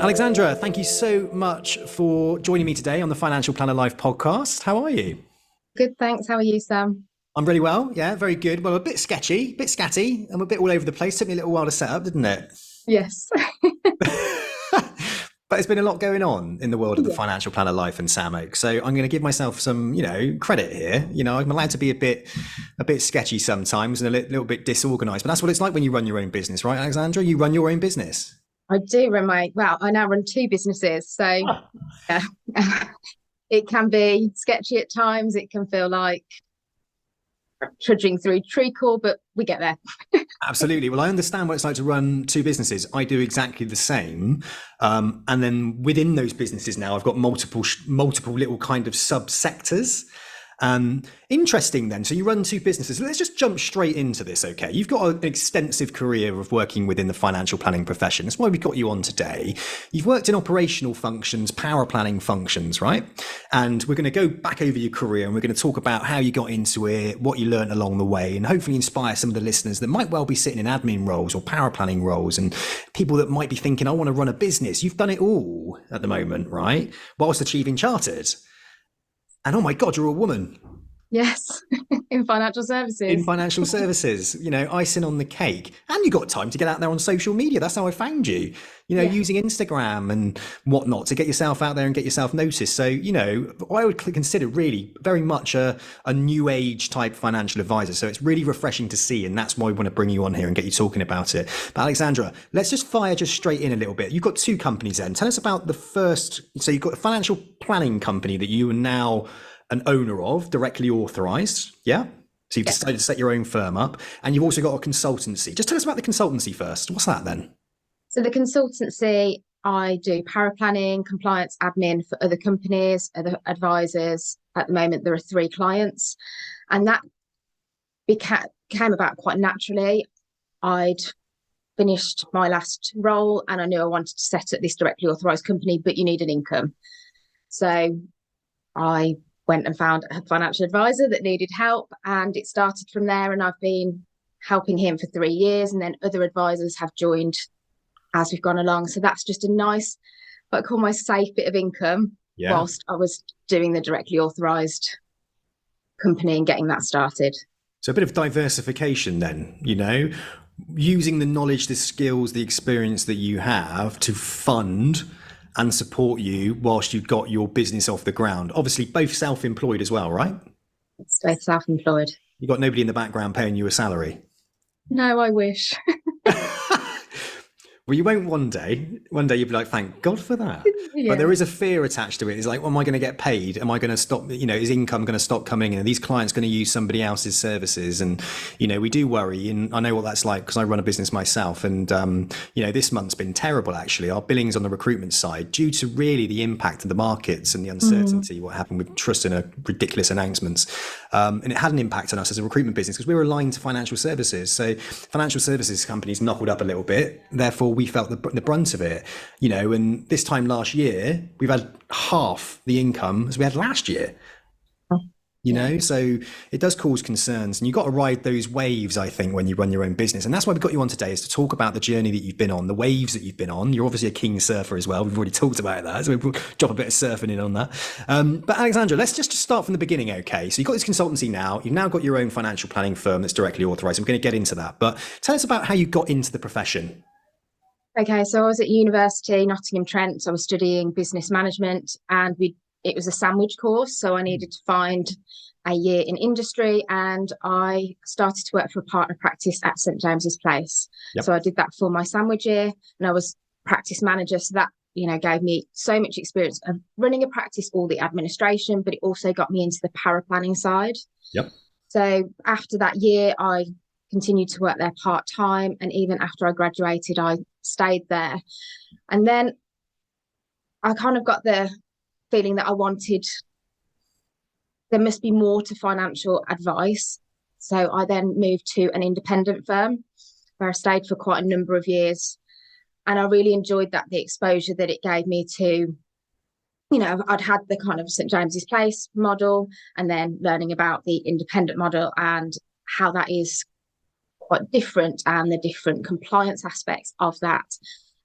Alexandra, thank you so much for joining me today on the Financial Planner Life podcast. How are you? Good, thanks. How are you, Sam? I'm really well. Yeah, very good. Well, a bit sketchy, a bit scatty, and a bit all over the place. Took me a little while to set up, didn't it? Yes. But there's been a lot going on in the world of the Yeah. Financial Planner Life and Sam Oak. So I'm going to give myself some, credit here. I'm allowed to be a bit sketchy sometimes and a little bit disorganized. But that's what it's like when you run your own business, right, Alexandra? You run your own business. I do run I now run two businesses. So yeah, it can be sketchy at times. It can feel like trudging through treacle, but we get there. Absolutely. Well, I understand what it's like to run two businesses. I do exactly the same. And then within those businesses now, I've got multiple little kind of subsectors. Interesting then. So you run two businesses. Let's just jump straight into this. Okay. You've got an extensive career of working within the financial planning profession. That's why we got you on today. You've worked in operational functions, power planning functions, right? And we're going to go back over your career and we're going to talk about how you got into it, what you learned along the way, and hopefully inspire some of the listeners that might well be sitting in admin roles or power planning roles and people that might be thinking, I want to run a business. You've done it all at the moment, right? Whilst achieving chartered. And oh my God, you're a woman. Yes, in financial services. In financial services, icing on the cake. And you got time to get out there on social media. That's how I found you, Yeah. using Instagram and whatnot to get yourself out there and get yourself noticed. So, I would consider really very much a new age type financial advisor. So it's really refreshing to see. And that's why we want to bring you on here and get you talking about it. But Alexandra, let's just fire straight in a little bit. You've got two companies then. Tell us about the first. So you've got a financial planning company that you are now an owner of, directly authorized. Yeah. So you've decided to set your own firm up, and you've also got a consultancy. Just tell us about the consultancy first. What's that then? So the consultancy, I do paraplanning, compliance admin for other companies, other advisors. At the moment, there are 3 clients, and that came about quite naturally. I'd finished my last role and I knew I wanted to set up this directly authorized company, but you need an income. So I went and found a financial advisor that needed help, and it started from there. And I've been helping him for 3 years, and then other advisors have joined as we've gone along. So that's just a nice, what I call my safe bit of income whilst I was doing the directly authorized company and getting that started. So a bit of diversification then, using the knowledge, the skills, the experience that you have to fund and support you whilst you got your business off the ground. Obviously, both self-employed as well, right? It's both self-employed. You got nobody in the background paying you a salary? No, I wish. Well, you won't one day. One day you'll be like, thank God for that. Yeah. But there is a fear attached to it. It's like, well, am I going to get paid? Am I going to stop, is income going to stop coming in? Are these clients going to use somebody else's services? And, we do worry. And I know what that's like because I run a business myself. And, this month's been terrible, actually. Our billings on the recruitment side, due to really the impact of the markets and the uncertainty, what happened with trust and ridiculous announcements. And it had an impact on us as a recruitment business because we were aligned to financial services. So financial services companies knuckled up a little bit. Therefore, we felt the brunt of it, and this time last year, we've had half the income as we had last year, so it does cause concerns, and you've got to ride those waves, I think, when you run your own business. And that's why we've got you on today, is to talk about the journey that you've been on, the waves that you've been on. You're obviously a king surfer as well. We've already talked about that, so we'll drop a bit of surfing in on that. But Alexandra, let's just start from the beginning, okay? So you've got this consultancy now. You've now got your own financial planning firm that's directly authorized. We're going to get into that. But tell us about how you got into the profession. Okay, so I was at university, Nottingham Trent. So I was studying business management, and it was a sandwich course. So I needed to find a year in industry, and I started to work for a partner practice at St James's Place. Yep. So I did that for my sandwich year, and I was practice manager. So that, gave me so much experience of running a practice, all the administration, but it also got me into the paraplanning side. Yep. So after that year, I continued to work there part-time, and even after I graduated, I stayed there. And then I kind of got the feeling that there must be more to financial advice. So I then moved to an independent firm where I stayed for quite a number of years. And I really enjoyed the exposure that it gave me to, I'd had the kind of St James's Place model, and then learning about the independent model and how that is quite different, and the different compliance aspects of that.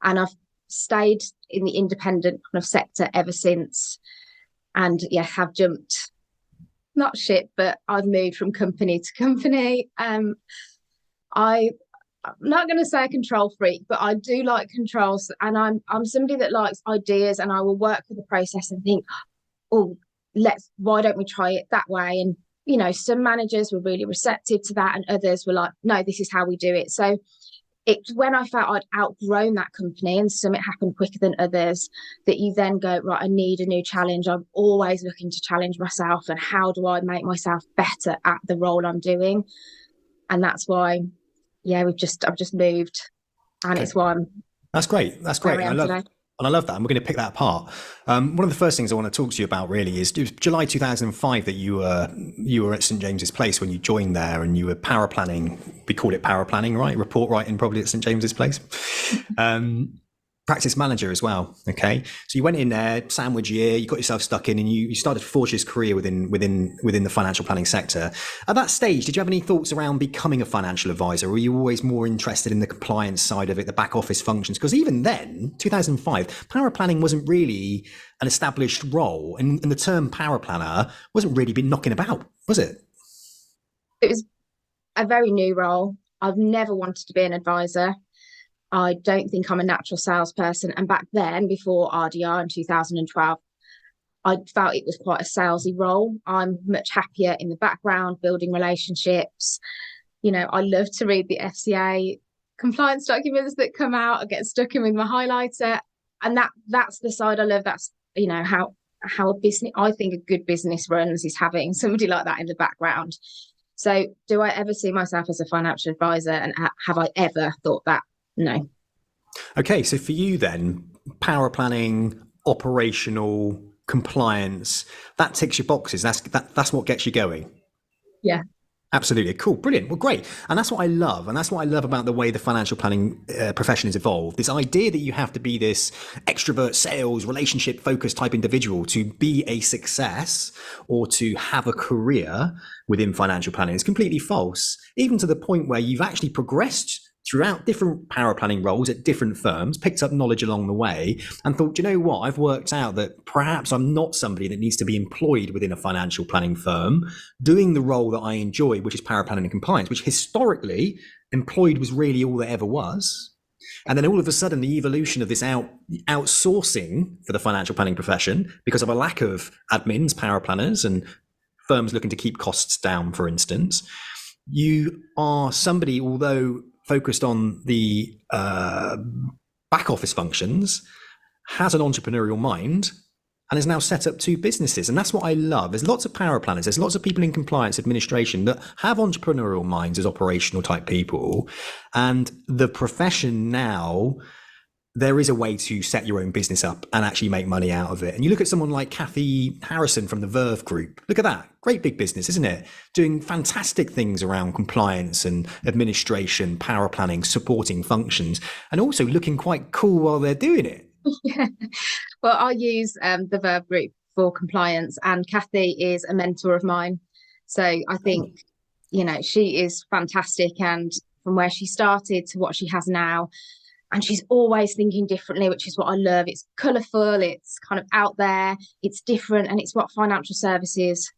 And I've stayed in the independent kind of sector ever since, and yeah, have jumped, not ship, but I've moved from company to company. I'm not going to say a control freak, but I do like controls, and I'm somebody that likes ideas, and I will work with the process and think, oh, why don't we try it that way? And some managers were really receptive to that, and others were like, no, this is how we do it. So it's when I felt I'd outgrown that company, and some it happened quicker than others, that you then go, right, I need a new challenge. I'm always looking to challenge myself, and how do I make myself better at the role I'm doing? And that's why, yeah, I've just moved, and Okay. It's why I'm. That's great. That's great. I love. And I love that. And we're going to pick that apart. One of the first things I want to talk to you about really is it was July 2005 that you were at St James's Place when you joined there, and you were paraplanning. We call it paraplanning, right? Report writing probably at St James's Place. Practice manager as well. Okay. So you went in there, sandwich year, you got yourself stuck in, and you started to forge this career within the financial planning sector. At that stage, did you have any thoughts around becoming a financial advisor? Or were you always more interested in the compliance side of it, the back office functions? Because even then, 2005, paraplanning wasn't really an established role, and the term paraplanner wasn't really been knocking about, was it? It was a very new role. I've never wanted to be an advisor. I don't think I'm a natural salesperson. And back then, before RDR in 2012, I felt it was quite a salesy role. I'm much happier in the background, building relationships. I love to read the FCA compliance documents that come out. I get stuck in with my highlighter. And that's the side I love. That's, how a business, I think a good business runs is having somebody like that in the background. So do I ever see myself as a financial advisor? And have I ever thought that? No. Okay, so for you then, power planning, operational compliance, that ticks your boxes. That's what gets you going. Yeah. Absolutely. Cool. Brilliant. Well, great. And that's what I love. And that's what I love about the way the financial planning profession has evolved. This idea that you have to be this extrovert, sales, relationship focused type individual to be a success or to have a career within financial planning is completely false, even to the point where you've actually progressed throughout different power planning roles at different firms, picked up knowledge along the way, and thought, you know what, I've worked out that perhaps I'm not somebody that needs to be employed within a financial planning firm, doing the role that I enjoy, which is power planning and compliance, which historically employed was really all there ever was. And then all of a sudden, the evolution of this outsourcing for the financial planning profession, because of a lack of admins, power planners, and firms looking to keep costs down, for instance, you are somebody, although focused on the back office functions, has an entrepreneurial mind, and has now set up 2 businesses. And that's what I love. There's lots of power planners. There's lots of people in compliance administration that have entrepreneurial minds as operational type people. And the profession now, there is a way to set your own business up and actually make money out of it. And you look at someone like Kathy Harrison from the Verve Group. Look at that. Great big business, isn't it? Doing fantastic things around compliance and administration, power planning, supporting functions, and also looking quite cool while they're doing it. Yeah. Well, I use the Verve Group for compliance, and Kathy is a mentor of mine. So I think, she is fantastic. And from where she started to what she has now, and she's always thinking differently, which is what I love. It's colourful, it's kind of out there, it's different, and it's what financial services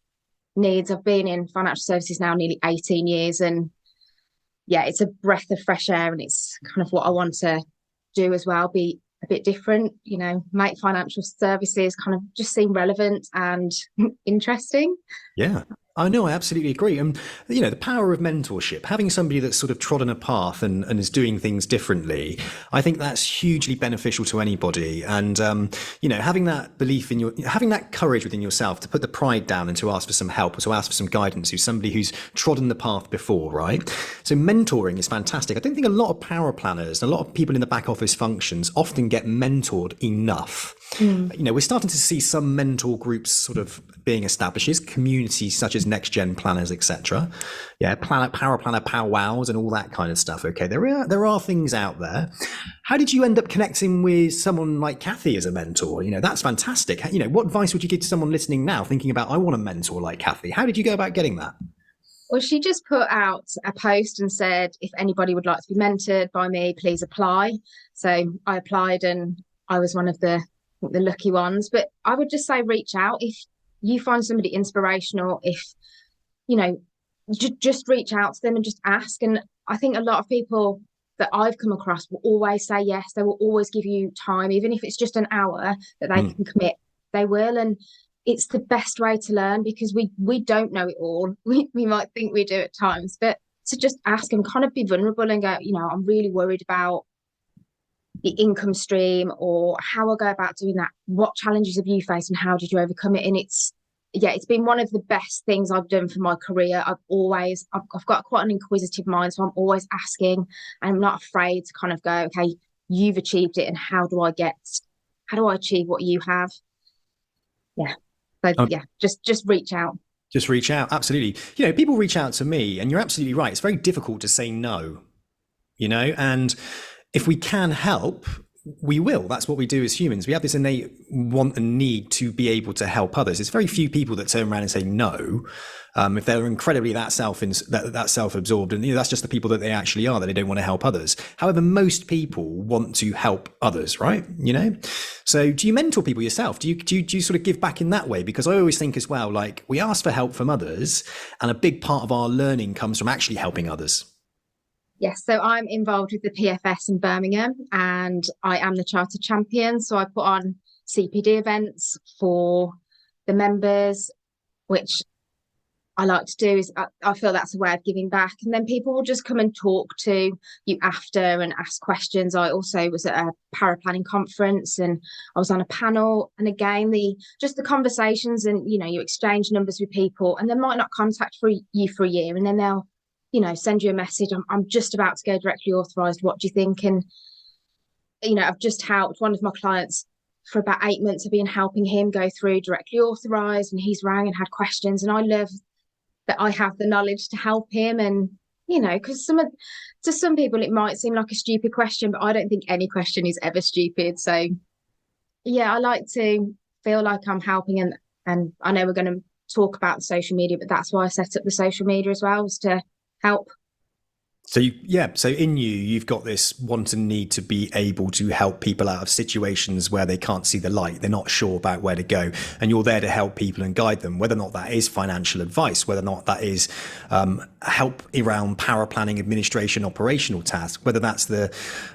needs. I've been in financial services now nearly 18 years, and yeah, it's a breath of fresh air, and it's kind of what I want to do as well, be a bit different, make financial services kind of just seem relevant and interesting. Yeah. I know, I absolutely agree. And, the power of mentorship, having somebody that's sort of trodden a path and is doing things differently, I think that's hugely beneficial to anybody. And, having that belief in having that courage within yourself to put the pride down and to ask for some help or to ask for some guidance, who's somebody who's trodden the path before, right? So mentoring is fantastic. I don't think a lot of power planners, a lot of people in the back office functions often get mentored enough. We're starting to see some mentor groups sort of being established, communities such as next gen planners, etc. Yeah, power planner powwows and all that kind of stuff. Okay, there are things out there. How did you end up connecting with someone like Kathy as a mentor? That's fantastic. What advice would you give to someone listening now thinking about, I want a mentor like Kathy? How did you go about getting that? Well, she just put out a post and said, if anybody would like to be mentored by me, please apply. So I applied and I was one of the lucky ones. But I would just say reach out if you find somebody inspirational, if, you know, just reach out to them and just ask. And I think a lot of people that I've come across will always say yes. They will always give you time, even if it's just an hour that they can commit, they will. And it's the best way to learn because we don't know it all. We might think we do at times, but to just ask and kind of be vulnerable and go, you know, I'm really worried about the income stream or how I go about doing that. What challenges have you faced and how did you overcome it? And it's been one of the best things I've done for my career. I've got quite an inquisitive mind, so I'm always asking and I'm not afraid to kind of go, okay, you've achieved it and how do I achieve what you have? Yeah. So yeah, just reach out. Just reach out. Absolutely. You know, people reach out to me and you're absolutely right. It's very difficult to say no, you know, and if we can help, we will. That's what we do as humans. We have this innate want and need to be able to help others. It's very few people that turn around and say no, if they're incredibly that self-absorbed, and you know, that's just the people that they actually are, that they don't want to help others. However, most people want to help others, right? You know, so do you mentor people yourself? Do you sort of give back in that way? Because I always think as well, like we ask for help from others, and a big part of our learning comes from actually helping others. Yes, so I'm involved with the PFS in Birmingham and I am the chartered champion. So I put on CPD events for the members, which I like to do. Is I feel that's a way of giving back. And then people will just come and talk to you after and ask questions. I also was at a paraplanning conference and I was on a panel. And again, the conversations and, you know, you exchange numbers with people and they might not contact you for a year and then they'll, you know, send you a message. I'm just about to go directly authorised. What do you think? And, you know, I've just helped one of my clients for about 8 months. I've been helping him go through directly authorised and he's rang and had questions. And I love that I have the knowledge to help him. And, you know, because to some people, it might seem like a stupid question, but I don't think any question is ever stupid. So, yeah, I like to feel like I'm helping. And I know we're going to talk about social media, but that's why I set up the social media as well, was to help. So so in you've got this want and need to be able to help people out of situations where they can't see the light, they're not sure about where to go, and you're there to help people and guide them, whether or not that is financial advice, whether or not that is help around power planning, administration, operational tasks, whether that's the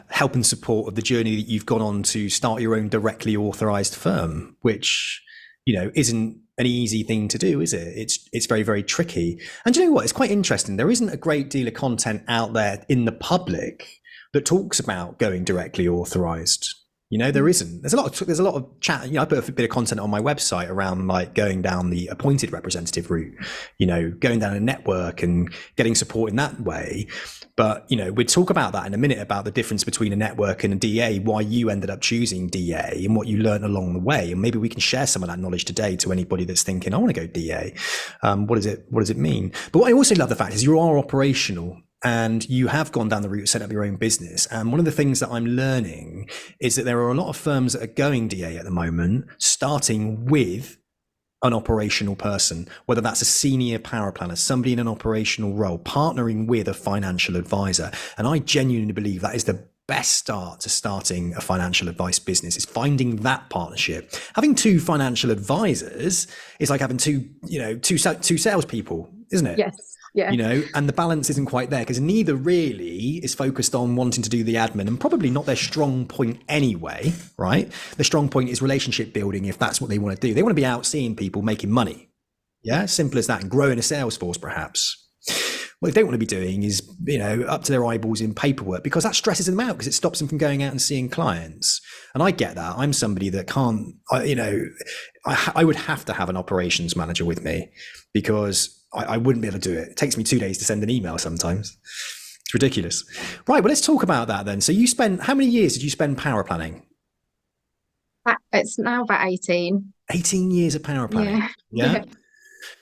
help and support of the journey that you've gone on to start your own directly authorized firm, which, you know, isn't an easy thing to do, is it? It's very, very tricky. And do you know what? It's quite interesting. There isn't a great deal of content out there in the public that talks about going directly authorized. You know, there isn't. There's a lot of chat. You know, I put a bit of content on my website around like going down the appointed representative route, you know, going down a network and getting support in that way. But, you know, we'll talk about that in a minute, about the difference between a network and a DA, why you ended up choosing DA and what you learned along the way. And maybe we can share some of that knowledge today to anybody that's thinking, I want to go DA. What does it mean? But what I also love the fact is you are operational and you have gone down the route, set up your own business. And one of the things that I'm learning is that there are a lot of firms that are going DA at the moment, starting with an operational person, whether that's a senior power planner, somebody in an operational role, partnering with a financial advisor. And I genuinely believe that is the best start to starting a financial advice business, is finding that partnership. Having two financial advisors is like having two salespeople, isn't it? Yes. Yeah. You know, and the balance isn't quite there because neither really is focused on wanting to do the admin, and probably not their strong point anyway, right? The strong point is relationship building, if that's what they want to do. They want to be out seeing people, making money. Yeah, simple as that, and growing a sales force perhaps. What they don't want to be doing is, you know, up to their eyeballs in paperwork, because that stresses them out, because it stops them from going out and seeing clients. And I get that. I'm somebody that can't, I would have to have an operations manager with me, because I wouldn't be able to do it. It takes me 2 days to send an email sometimes. It's ridiculous. Right, well, let's talk about that then. So how many years did you spend power planning? It's now about 18. 18 years of power planning. Yeah.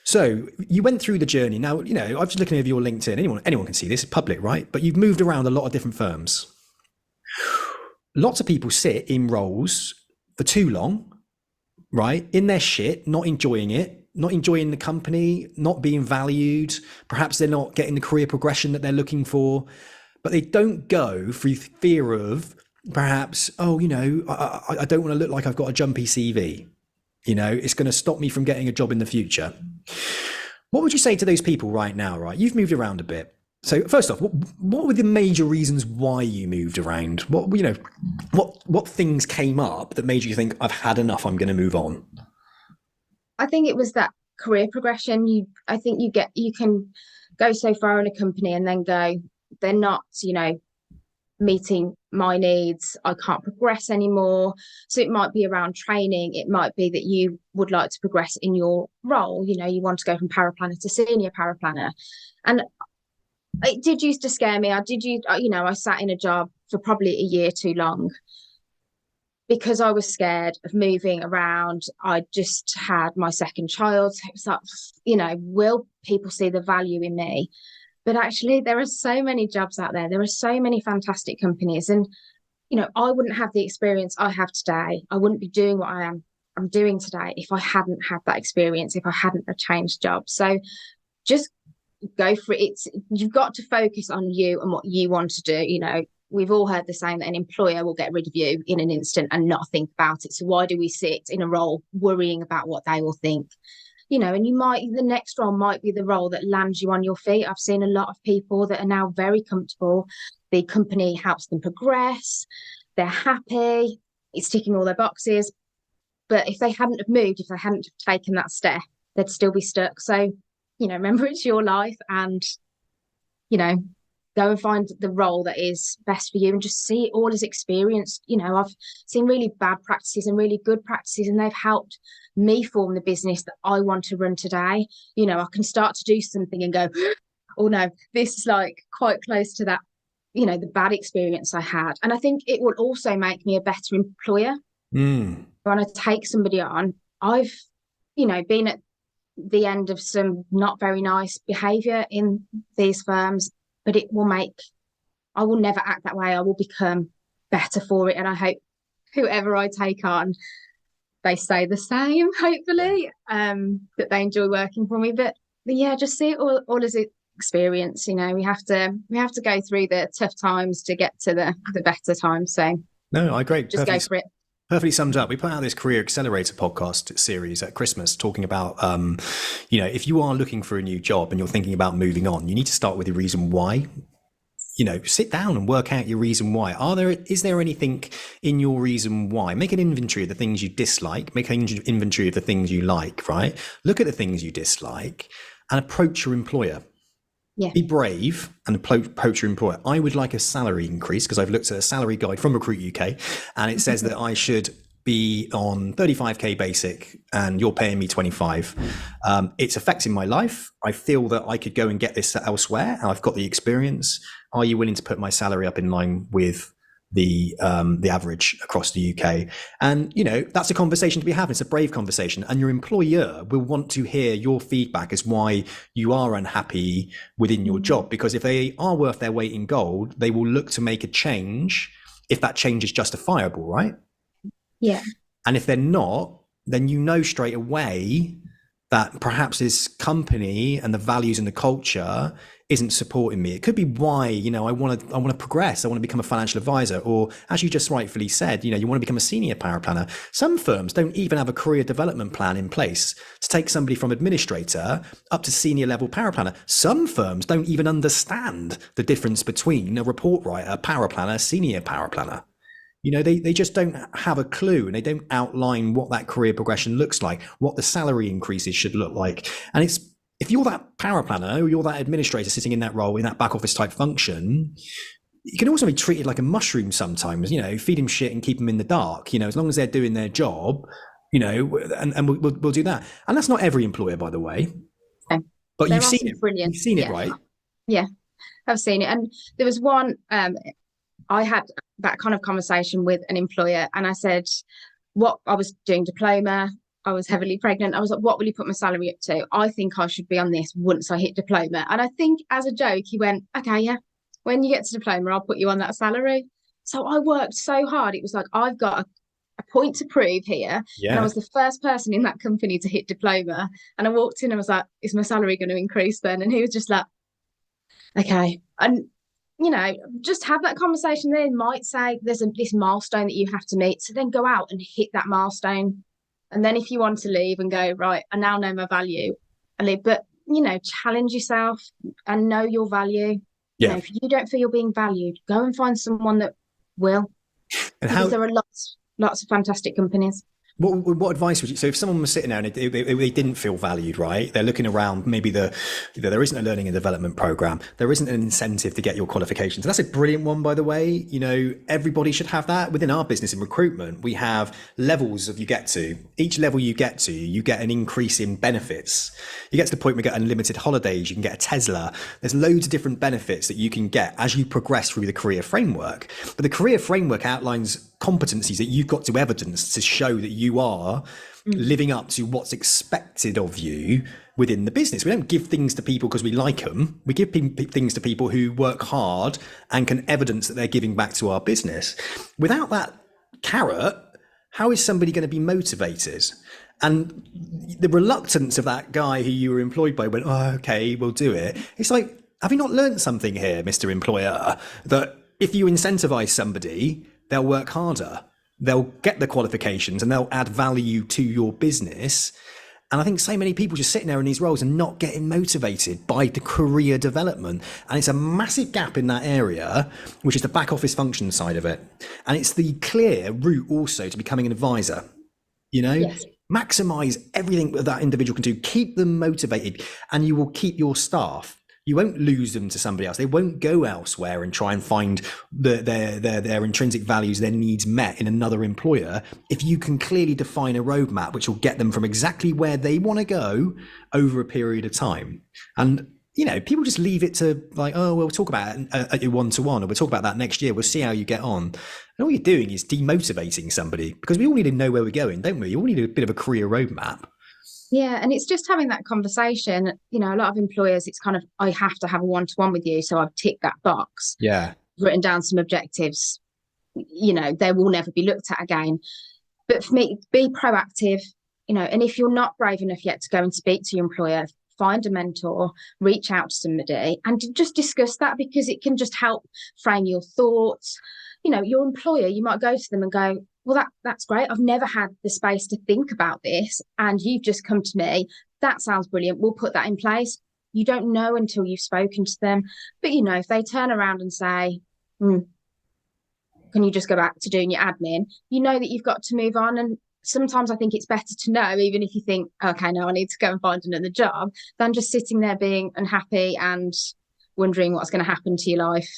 So you went through the journey. Now, you know, I'm just looking over your LinkedIn. Anyone can see this, it's public, right? But you've moved around a lot of different firms. Lots of people sit in roles for too long, right? In their shit, not enjoying it, not enjoying the company, not being valued. Perhaps they're not getting the career progression that they're looking for, but they don't go through fear of perhaps, oh, I don't want to look like I've got a jumpy CV. It's going to stop me from getting a job in the future. What would you say to those people right now, right? You've moved around a bit. So first off, what were the major reasons why you moved around? What things came up that made you think, I've had enough, I'm going to move on? I think it was that career progression. I think you can go so far in a company and then go, they're not, meeting my needs. I can't progress anymore. So it might be around training. It might be that you would like to progress in your role. You want to go from paraplanner to senior paraplanner. And it did used to scare me. I sat in a job for probably a year too long because I was scared of moving around. I just had my second child. So it was like, will people see the value in me? But actually, there are so many jobs out there. There are so many fantastic companies. And, I wouldn't have the experience I have today. I wouldn't be doing what I'm doing today if I hadn't had that experience, if I hadn't changed jobs. So just go for it. You've got to focus on you and what you want to do. We've all heard the saying that an employer will get rid of you in an instant and not think about it. So why do we sit in a role worrying about what they will think? And the next role might be the role that lands you on your feet. I've seen a lot of people that are now very comfortable. The company helps them progress. They're happy. It's ticking all their boxes. But if they hadn't have moved, if they hadn't have taken that step, they'd still be stuck. So, remember, it's your life, and, go and find the role that is best for you and just see it all as experience. I've seen really bad practices and really good practices, and they've helped me form the business that I want to run today. I can start to do something and go, oh no, this is like quite close to that, the bad experience I had. And I think it will also make me a better employer. When I take somebody on, I've, been at the end of some not very nice behavior in these firms, but I will never act that way. I will become better for it. And I hope whoever I take on, they stay the same, hopefully, that they enjoy working for me. But yeah, just see it all as an experience. We have to go through the tough times to get to the better times. So no, I agree. Just go for it. Perfectly summed up. We put out this Career Accelerator podcast series at Christmas talking about, if you are looking for a new job and you're thinking about moving on, you need to start with the reason why. Sit down and work out your reason why. Is there anything in your reason why? Make an inventory of the things you dislike, make an inventory of the things you like, right? Look at the things you dislike and approach your employer. Yeah. Be brave and approach your employer. I would like a salary increase because I've looked at a salary guide from Recruit UK and it says that I should be on 35k basic and you're paying me 25. It's affecting my life. I feel that I could go and get this elsewhere and I've got the experience. Are you willing to put my salary up in line with the average across the UK? And that's a conversation to be having. It's a brave conversation, and your employer will want to hear your feedback as why you are unhappy within your job, because if they are worth their weight in gold, they will look to make a change if that change is justifiable, right? Yeah. And if they're not, then straight away that perhaps this company and the values and the culture isn't supporting me. It could be why, I want to progress. I want to become a financial advisor, or as you just rightfully said, you want to become a senior paraplanner. Some firms don't even have a career development plan in place to take somebody from administrator up to senior level paraplanner. Some firms don't even understand the difference between a report writer, paraplanner, senior paraplanner. They just don't have a clue, and they don't outline what that career progression looks like, what the salary increases should look like. And if you're that paraplanner or you're that administrator sitting in that role, in that back office type function, you can also be treated like a mushroom sometimes, feed them shit and keep them in the dark, as long as they're doing their job, and we'll do that. And that's not every employer, by the way. Okay. But you've seen it. Brilliant. You've seen it, right? Yeah, I've seen it. And there was one, I had that kind of conversation with an employer, and I said, what I was doing diploma, I was heavily pregnant. I was like, what will you put my salary up to? I think I should be on this once I hit diploma. And I think as a joke, he went, okay, yeah, when you get to diploma, I'll put you on that salary. So I worked so hard. It was like, I've got a point to prove here. Yeah. And I was the first person in that company to hit diploma. And I walked in and was like, is my salary going to increase then? And he was just like, okay. And, just have that conversation. They might say there's this milestone that you have to meet. So then go out and hit that milestone. And then if you want to leave and go, right, I now know my value, I leave. But, challenge yourself and know your value. Yeah. If you don't feel you're being valued, go and find someone that will. And because there are lots of fantastic companies. What advice would you? So if someone was sitting there and they didn't feel valued, right? They're looking around. Maybe there isn't a learning and development program. There isn't an incentive to get your qualifications. That's a brilliant one, by the way. Everybody should have that. Within our business in recruitment, we have levels of you get to. Each level you get to, you get an increase in benefits. You get to the point where you get unlimited holidays. You can get a Tesla. There's loads of different benefits that you can get as you progress through the career framework. But the career framework outlines competencies that you've got to evidence to show that you are living up to what's expected of you within the business. We don't give things to people because we like them. We give things to people who work hard and can evidence that they're giving back to our business. Without that carrot, how is somebody going to be motivated? And the reluctance of that guy who you were employed by went, oh, okay, we'll do it. It's like, have you not learned something here, Mr. Employer, that if you incentivize somebody, they'll work harder, they'll get the qualifications, and they'll add value to your business. And I think so many people just sitting there in these roles and not getting motivated by the career development. And it's a massive gap in that area, which is the back office function side of it. And it's the clear route also to becoming an advisor. Yes. Maximize everything that individual can do, keep them motivated, and you will keep your staff. You won't lose them to somebody else. They won't go elsewhere and try and find their intrinsic values, their needs met in another employer. If you can clearly define a roadmap, which will get them from exactly where they want to go over a period of time. And, people just leave it to like, oh, we'll talk about it at your one-to-one, or we'll talk about that next year. We'll see how you get on. And all you're doing is demotivating somebody, because we all need to know where we're going, don't we? You all need a bit of a career roadmap. Yeah, and it's just having that conversation. A lot of employers, it's kind of, I have to have a one-to-one with you, so I've ticked that box. Yeah. Written down some objectives. They will never be looked at again. But for me, be proactive, and if you're not brave enough yet to go and speak to your employer, find a mentor, reach out to somebody and just discuss that, because it can just help frame your thoughts. Your employer, you might go to them and go, well, that's great. I've never had the space to think about this, and you've just come to me. That sounds brilliant. We'll put that in place. You don't know until you've spoken to them. But, if they turn around and say, can you just go back to doing your admin? You know that you've got to move on. And sometimes I think it's better to know, even if you think, okay, no, I need to go and find another job, than just sitting there being unhappy and wondering what's going to happen to your life.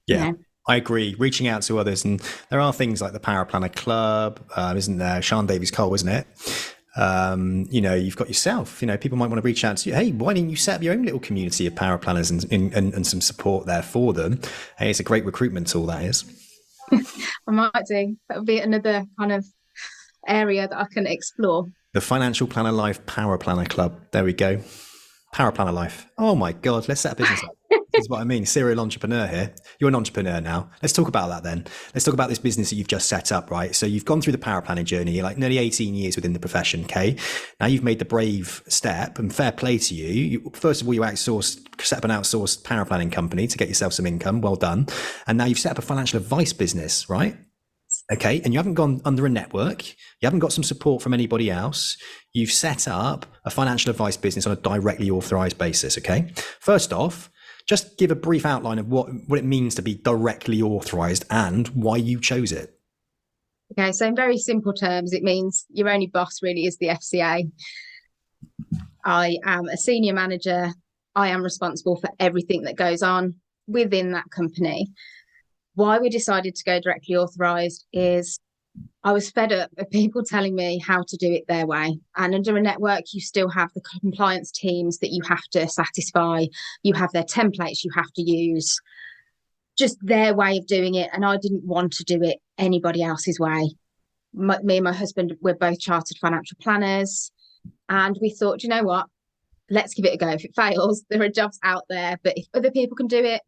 Yeah. I agree. Reaching out to others, and there are things like the Paraplanner Club, isn't there? Sean Davies Cole, isn't it? You've got yourself. People might want to reach out to you. Hey, why didn't you set up your own little community of paraplanners and some support there for them? Hey, it's a great recruitment tool, that is. I might do. That would be another kind of area that I can explore. The Financial Planner Life Paraplanner Club. There we go. Paraplanner Life. Oh my God, let's set a business up. This is what I mean. Serial entrepreneur here. You're an entrepreneur now. Let's talk about that then. Let's talk about this business that you've just set up, right? So you've gone through the paraplanning journey. You're like nearly 18 years within the profession, okay? Now you've made the brave step, and fair play to you. First of all, you set up an outsourced paraplanning company to get yourself some income. Well done. And now you've set up a financial advice business, right? Okay, and you haven't gone under a network. You haven't got some support from anybody else. You've set up a financial advice business on a directly authorized basis, okay? First off, just give a brief outline of what it means to be directly authorized and why you chose it. Okay, so in very simple terms, it means your only boss really is the FCA. I am a senior manager. I am responsible for everything that goes on within that company. Why we decided to go directly authorized is I was fed up of people telling me how to do it their way. And under a network, you still have the compliance teams that you have to satisfy. You have their templates you have to use, just their way of doing it. And I didn't want to do it anybody else's way. Me and my husband, we're both chartered financial planners. And we thought, you know what? Let's give it a go. If it fails, there are jobs out there. But if other people can do it,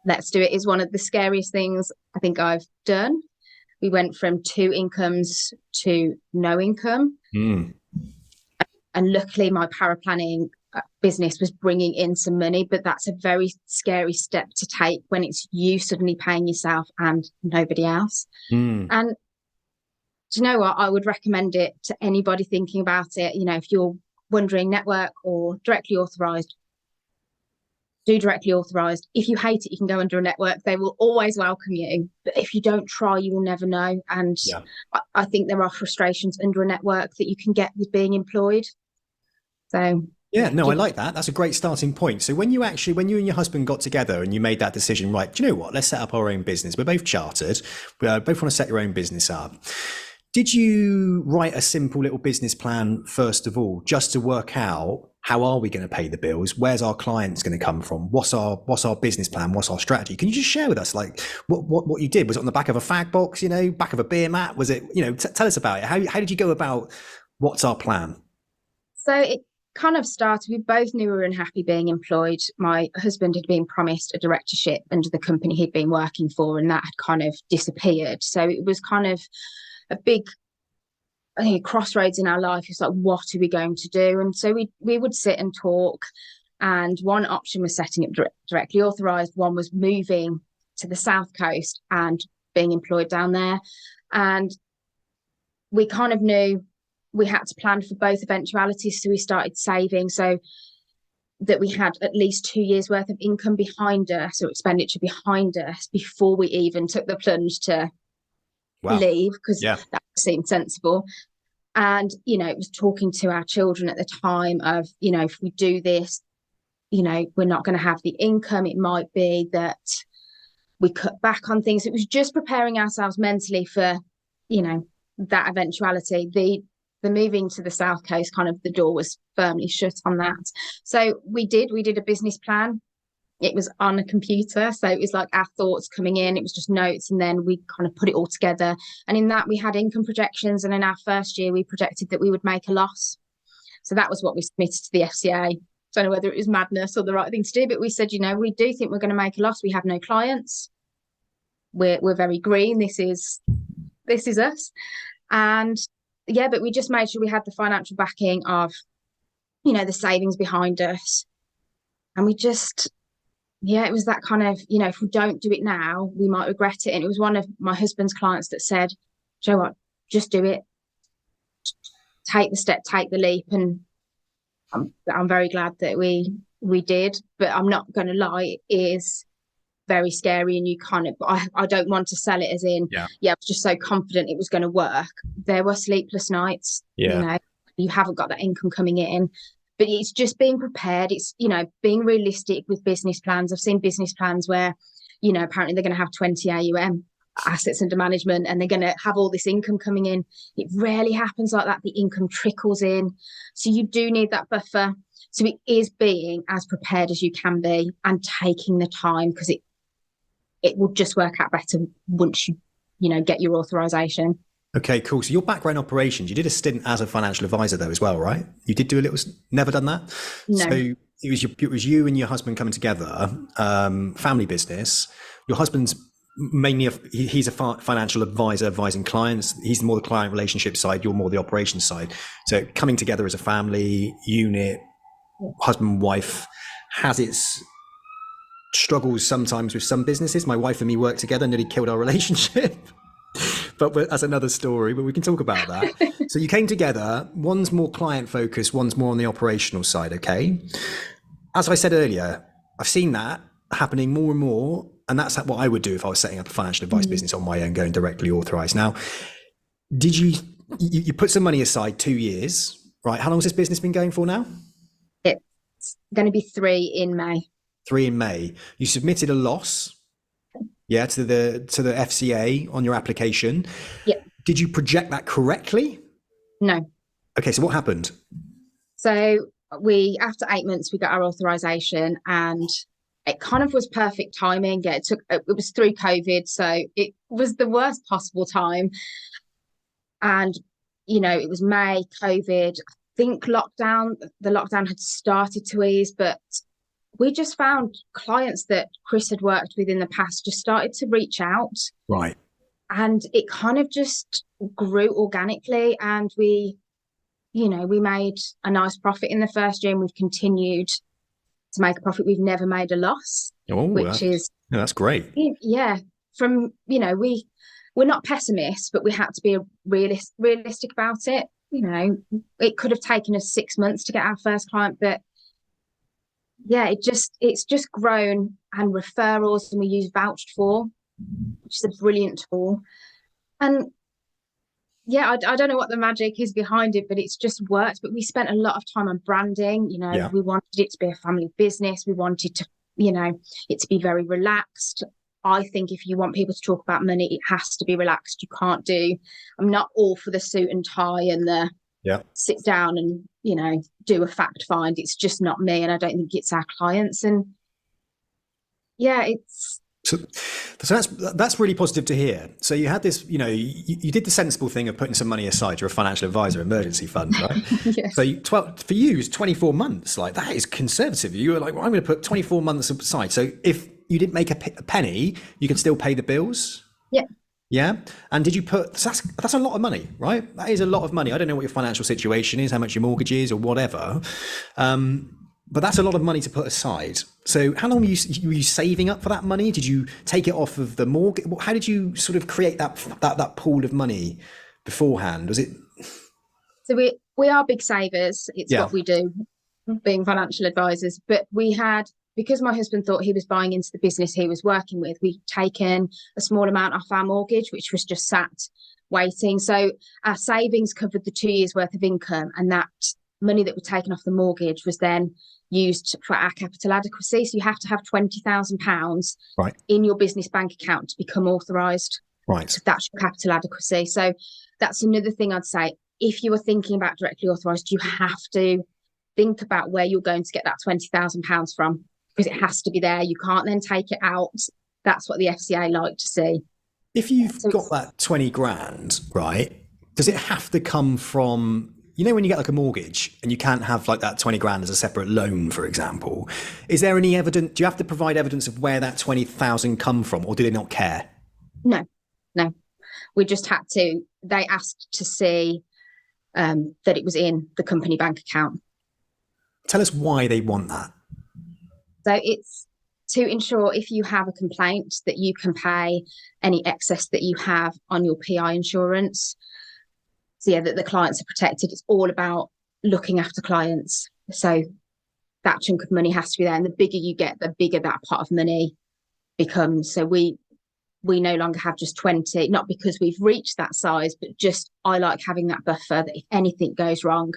let's do it. Is one of the scariest things I think I've done. we went from 2 incomes to no income. And luckily my paraplanning business was bringing in some money, but that's a very scary step to take when it's you suddenly paying yourself and nobody else. And do you know what? I would recommend it to anybody thinking about it. You know, if you're wondering network or directly authorised, do directly authorised. If you hate it, you can go under a network. They will always welcome you. But if you don't try, you will never know. And I think there are frustrations under a network that you can get with being employed. So yeah, no, I like that. That's a great starting point. So when you and your husband got together and you made that decision, right, do you know what? Let's set up our own business. We're both chartered. We both want to set your own business up. Did you write a simple little business plan first of all, just to work out how are we going to pay the bills? Where's our clients going to come from? What's our business plan? What's our strategy? Can you just share with us like what you did? Was it on the back of a fag box, back of a beer mat? Was it, tell us about it. How did you go about what's our plan? So it kind of started, we both knew we were unhappy being employed. My husband had been promised a directorship under the company he'd been working for, and that had kind of disappeared. So it was kind of a big, I think, a crossroads in our life. It's like, what are we going to do? And so we would sit and talk, and one option was setting up directly authorised. One was moving to the South Coast and being employed down there. And we kind of knew we had to plan for both eventualities. So we started saving so that we had at least 2 years worth of income behind us, or expenditure behind us, before we even took the plunge to leave, because that seemed sensible. And, it was talking to our children at the time of, if we do this, we're not going to have the income. It might be that we cut back on things. It was just preparing ourselves mentally for, that eventuality. The moving to the South Coast, kind of the door was firmly shut on that. So we did a business plan. It was on a computer. So it was like our thoughts coming in. It was just notes. And then we kind of put it all together. And in that we had income projections. And in our first year, we projected that we would make a loss. So that was what we submitted to the FCA. Don't know whether it was madness or the right thing to do, but we said, we do think we're going to make a loss. We have no clients. We're very green. This is us. And but we just made sure we had the financial backing of, the savings behind us. And we just, it was that kind of, if we don't do it now, we might regret it. And it was one of my husband's clients that said, "Do you know what, just do it. Take the step, take the leap." And I'm very glad that we did. But I'm not going to lie, it is very scary, and you kind of, I don't want to sell it as in, I was just so confident it was going to work. There were sleepless nights, you haven't got that income coming in, but it's just being prepared. It's, being realistic with business plans. I've seen business plans where, apparently they're going to have 20 AUM, assets under management, and they're going to have all this income coming in. It rarely happens like that. The income trickles in. So you do need that buffer. So it is being as prepared as you can be and taking the time, because it will just work out better once you get your authorization. Okay, cool. So your background operations, you did a stint as a financial advisor though as well, right? You did do a little, never done that? No. So it was you and your husband coming together, family business. Your husband's mainly, he's a financial advisor advising clients. He's more the client relationship side, you're more the operations side. So coming together as a family unit, husband and wife, has its struggles sometimes with some businesses. My wife and me worked together, nearly killed our relationship. but that's another story, but we can talk about that. So you came together, one's more client focused, one's more on the operational side. Okay. As I said earlier, I've seen that happening more and more. And that's what I would do if I was setting up a financial advice business on my own, going directly authorized. Now, did you put some money aside 2 years, right? How long has this business been going for now? It's going to be 3 in May. 3 in May. You submitted a loss, to the FCA on your application. Yeah. Did you project that correctly? No. Okay, so what happened? So after 8 months, we got our authorization, and it kind of was perfect timing. It was through COVID, so it was the worst possible time. And it was May, COVID. I think the lockdown had started to ease, but we just found clients that Chris had worked with in the past just started to reach out. Right. and it kind of just grew organically, and we made a nice profit in the first year, and we've continued to make a profit. We've never made a loss, Oh, which is, that's great. yeah, from, we're not pessimists, but we had to be realistic about it. It could have taken us 6 months to get our first client, but yeah, it's just grown, and referrals, and we use vouched for, which is a brilliant tool. And yeah, I don't know what the magic is behind it, but it's just worked. But we spent a lot of time on branding. Yeah. We wanted it to be a family business. We wanted to, it to be very relaxed. I think if you want people to talk about money, it has to be relaxed. I'm not all for the suit and tie and the sit down and, do a fact find. It's just not me. And I don't think it's our clients. And yeah, So that's really positive to hear. So you had this, you did the sensible thing of putting some money aside. You're a financial advisor, emergency fund, right? Yes. So for you, it's 24 months. Like, that is conservative. You were like, well, I'm going to put 24 months aside. So if you didn't make a penny, you can still pay the bills. Yeah. Yeah. And did you that's a lot of money, right? That is a lot of money. I don't know what your financial situation is, how much your mortgage is or whatever. But that's a lot of money to put aside. So how long were you saving up for that money? Did you take it off of the mortgage? How did you sort of create that pool of money beforehand? Was it? So we are big savers. It's what we do, being financial advisors. But because my husband thought he was buying into the business he was working with, we'd taken a small amount off our mortgage, which was just sat waiting. So our savings covered the 2 years worth of income, and that money that was taken off the mortgage was then used for our capital adequacy. So you have to have £20,000 in your business bank account to become authorised. Right. So that's your capital adequacy. So that's another thing I'd say. If you are thinking about directly authorised, you have to think about where you're going to get that £20,000 from, because it has to be there. You can't then take it out. That's what the FCA like to see. If you've got that 20 grand, right, does it have to come from, when you get like a mortgage and you can't have like that 20 grand as a separate loan, for example, is there any evidence? Do you have to provide evidence of where that 20,000 come from, or do they not care? No. We just had to, they asked to see that it was in the company bank account. Tell us why they want that. So it's to ensure, if you have a complaint, that you can pay any excess that you have on your PI insurance. So yeah, that the clients are protected. It's all about looking after clients. So that chunk of money has to be there. And the bigger you get, the bigger that pot of money becomes. So we no longer have just 20, not because we've reached that size, but just I like having that buffer that if anything goes wrong,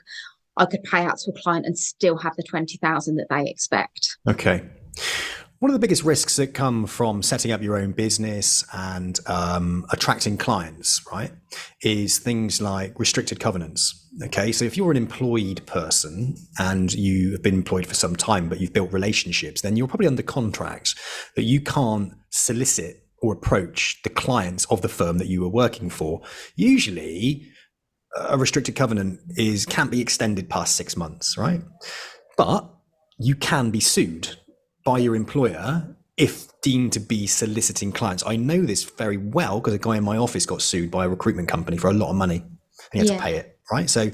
I could pay out to a client and still have the 20,000 that they expect. Okay. One of the biggest risks that come from setting up your own business and attracting clients, right, is things like restricted covenants. Okay, so if you're an employed person and you have been employed for some time, but you've built relationships, then you're probably under contract that you can't solicit or approach the clients of the firm that you were working for. Usually, a restricted covenant can't be extended past 6 months, right? But you can be sued by your employer if deemed to be soliciting clients. I know this very well because a guy in my office got sued by a recruitment company for a lot of money and he had to pay it, right? So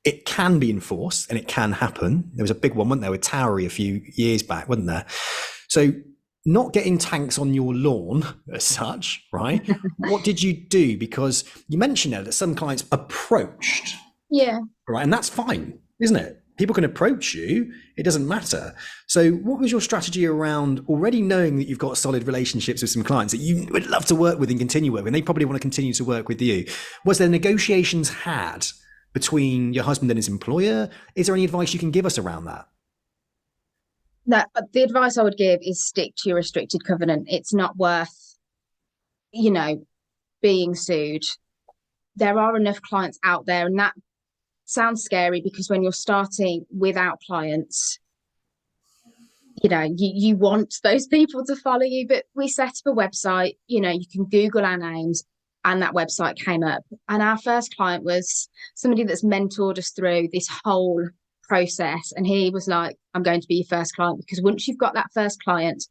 it can be enforced and it can happen. There was a big one, wasn't there, with Towery a few years back, wasn't there? So not getting tanks on your lawn as such, right? What did you do? Because you mentioned there that some clients approached. Yeah. Right. And that's fine, isn't it? People can approach you. It doesn't matter. So what was your strategy around already knowing that you've got solid relationships with some clients that you would love to work with and continue working, and they probably want to continue to work with you? Was there negotiations had between your husband and his employer? Is there any advice you can give us around that? No, the advice I would give is stick to your restricted covenant. It's not worth, being sued. There are enough clients out there, and that sounds scary because when you're starting without clients, you want those people to follow you. But we set up a website, you can Google our names, and that website came up. And our first client was somebody that's mentored us through this whole process, and he was like, I'm going to be your first client, because once you've got that first client,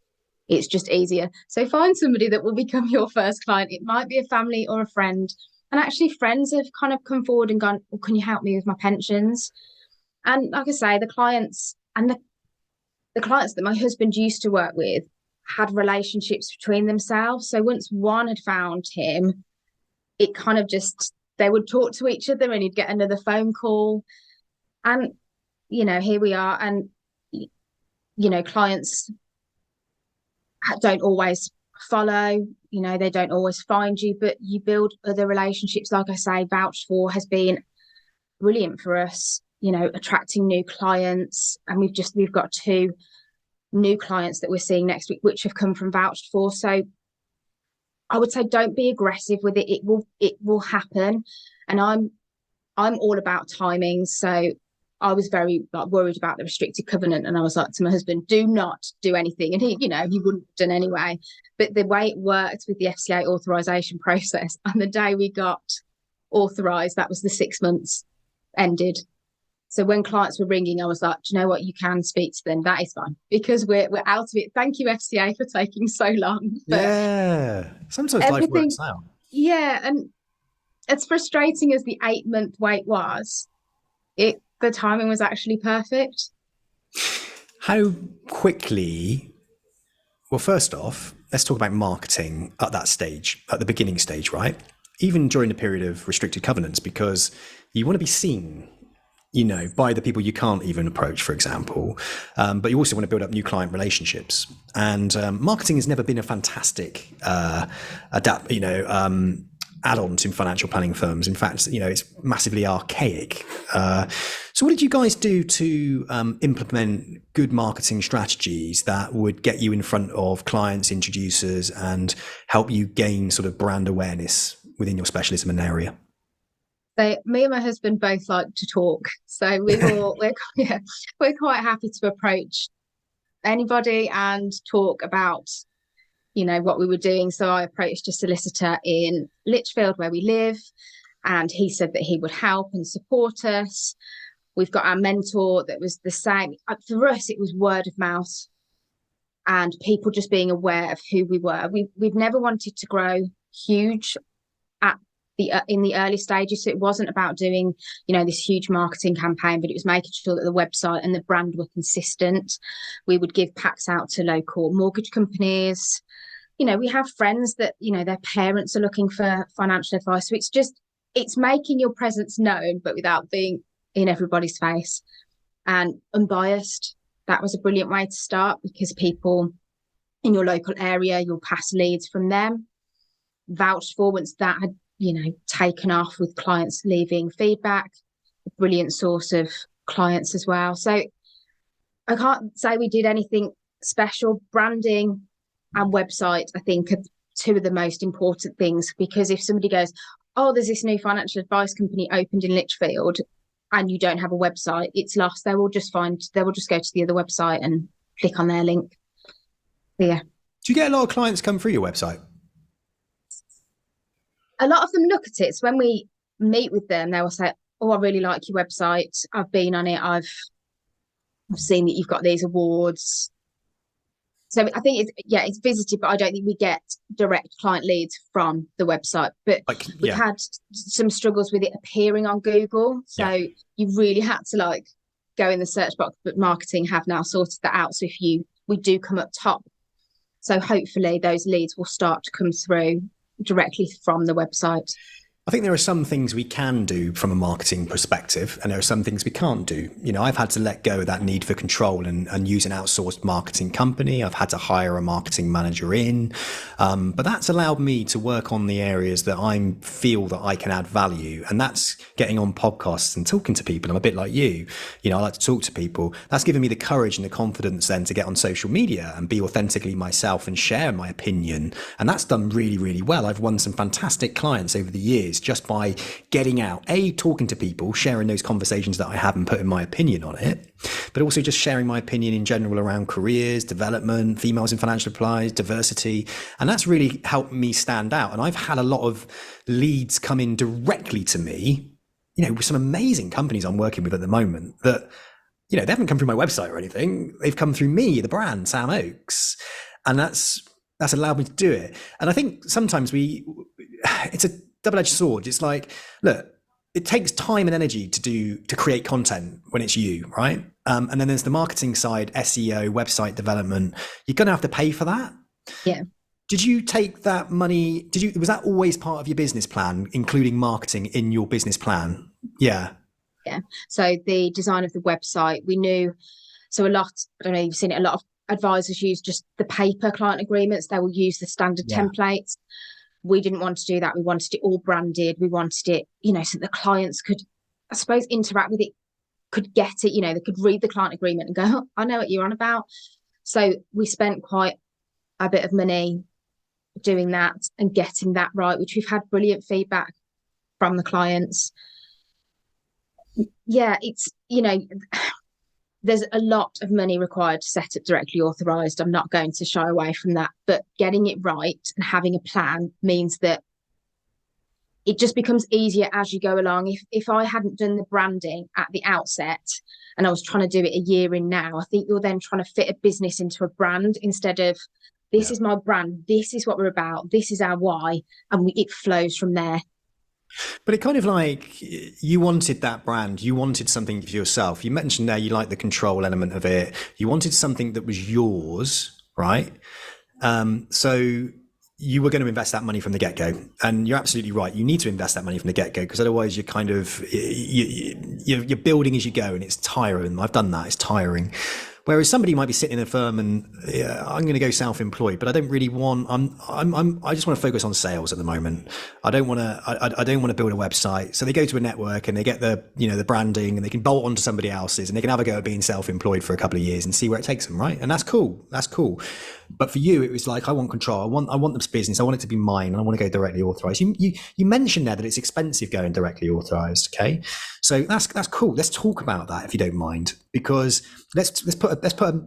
It's just easier. So find somebody that will become your first client. It might be a family or a friend. And actually, friends have kind of come forward and gone, well, can you help me with my pensions? And like I say, the clients that my husband used to work with had relationships between themselves. So once one had found him, it kind of just, they would talk to each other and he'd get another phone call. And, here we are. And, clients don't always follow, they don't always find you, but you build other relationships. Like I say, Vouched For has been brilliant for us, attracting new clients. And we've got 2 new clients that we're seeing next week, which have come from Vouched For. So I would say don't be aggressive with it. It will happen. And I'm all about timing. So I was very worried about the restricted covenant, and I was like to my husband, do not do anything. And he wouldn't have done anyway. But the way it worked with the FCA authorization process, on the day we got authorized, that was the 6 months ended. So when clients were ringing, I was like, do you know what? You can speak to them. That is fine, because we're out of it. Thank you, FCA, for taking so long. But yeah, sometimes life works out. Yeah, and as frustrating as the 8-month wait was, the timing was actually perfect. How quickly? Well, first off, let's talk about marketing at that stage, at the beginning stage, right? Even during the period of restricted covenants, because you want to be seen, by the people you can't even approach, for example. But you also want to build up new client relationships. And marketing has never been a fantastic add-on to financial planning firms. In fact, it's massively archaic. So what did you guys do to implement good marketing strategies that would get you in front of clients, introducers, and help you gain sort of brand awareness within your specialism and area? So me and my husband both like to talk. So we're quite happy to approach anybody and talk about what we were doing. So I approached a solicitor in Lichfield where we live, and he said that he would help and support us. We've got our mentor that was the same. For us, it was word of mouth and people just being aware of who we were. We've never wanted to grow huge in the early stages. So it wasn't about doing, this huge marketing campaign, but it was making sure that the website and the brand were consistent. We would give packs out to local mortgage companies. We have friends that, their parents are looking for financial advice. So it's making your presence known, but without being in everybody's face, and unbiased. That was a brilliant way to start, because people in your local area, you'll pass leads from them. Vouched For, once that had, taken off with clients leaving feedback, a brilliant source of clients as well. So I can't say we did anything special. Branding and website, I think, are 2 of the most important things, because if somebody goes, oh, there's this new financial advice company opened in Lichfield, and you don't have a website, it's lost. They will just go to the other website and click on their link. Yeah. Do you get a lot of clients come through your website? A lot of them look at it. So when we meet with them, they will say, oh, I really like your website. I've been on it. I've seen that you've got these awards. So I think it's visited, but I don't think we get direct client leads from the website. But we've had some struggles with it appearing on Google. So you really had to go in the search box, but marketing have now sorted that out. So we do come up top. So hopefully those leads will start to come through directly from the website. I think there are some things we can do from a marketing perspective, and there are some things we can't do. I've had to let go of that need for control and use an outsourced marketing company. I've had to hire a marketing manager in, but that's allowed me to work on the areas that I feel that I can add value. And that's getting on podcasts and talking to people. I'm a bit like you. I like to talk to people. That's given me the courage and the confidence then to get on social media and be authentically myself and share my opinion. And that's done really, really well. I've won some fantastic clients over the years just by getting out, talking to people, sharing those conversations that I have and putting my opinion on it, but also just sharing my opinion in general around careers, development, females in financial advice, diversity. And that's really helped me stand out. And I've had a lot of leads come in directly to me, with some amazing companies I'm working with at the moment that, they haven't come through my website or anything. They've come through me, the brand, Sam Oakes. and that's allowed me to do it. And I think sometimes it's a double-edged sword. It's like, look, it takes time and energy to create content when it's you, right? And then there's the marketing side, SEO, website development. You're going to have to pay for that. Yeah. Did you take that money? Was that always part of your business plan, including marketing in your business plan? Yeah. Yeah. So the design of the website, we knew, so a lot, I don't know, you've seen it, a lot of advisors use just the paper client agreements. They will use the standard templates. We didn't want to do that. We wanted it all branded. We wanted it, so the clients could, I suppose, interact with it, could get it, they could read the client agreement and go, oh, I know what you're on about. So we spent quite a bit of money doing that and getting that right, which we've had brilliant feedback from the clients. Yeah, it's, there's a lot of money required to set up Directly Authorised. I'm not going to shy away from that, but getting it right and having a plan means that it just becomes easier as you go along. If I hadn't done the branding at the outset and I was trying to do it a year in now, I think you're then trying to fit a business into a brand instead of, this is my brand, this is what we're about, this is our why, and it flows from there. But it kind of like, you wanted that brand, you wanted something for yourself. You mentioned there you like the control element of it. You wanted something that was yours, right? So you were going to invest that money from the get-go. And you're absolutely right. You need to invest that money from the get-go, because otherwise you're kind of, you're building as you go, and it's tiring. I've done that. It's tiring. Whereas somebody might be sitting in a firm and I'm going to go self-employed, but I don't really want. I just want to focus on sales at the moment. I don't want to. I don't want to build a website. So they go to a network and they get the the branding, and they can bolt onto somebody else's, and they can have a go at being self-employed for a couple of years and see where it takes them, right? And that's cool. That's cool. But for you, it was like, I want control. I want this business. I want it to be mine, and I want to go directly authorized. You mentioned there that it's expensive going directly authorized. Okay, so that's cool. Let's talk about that if you don't mind, because let's put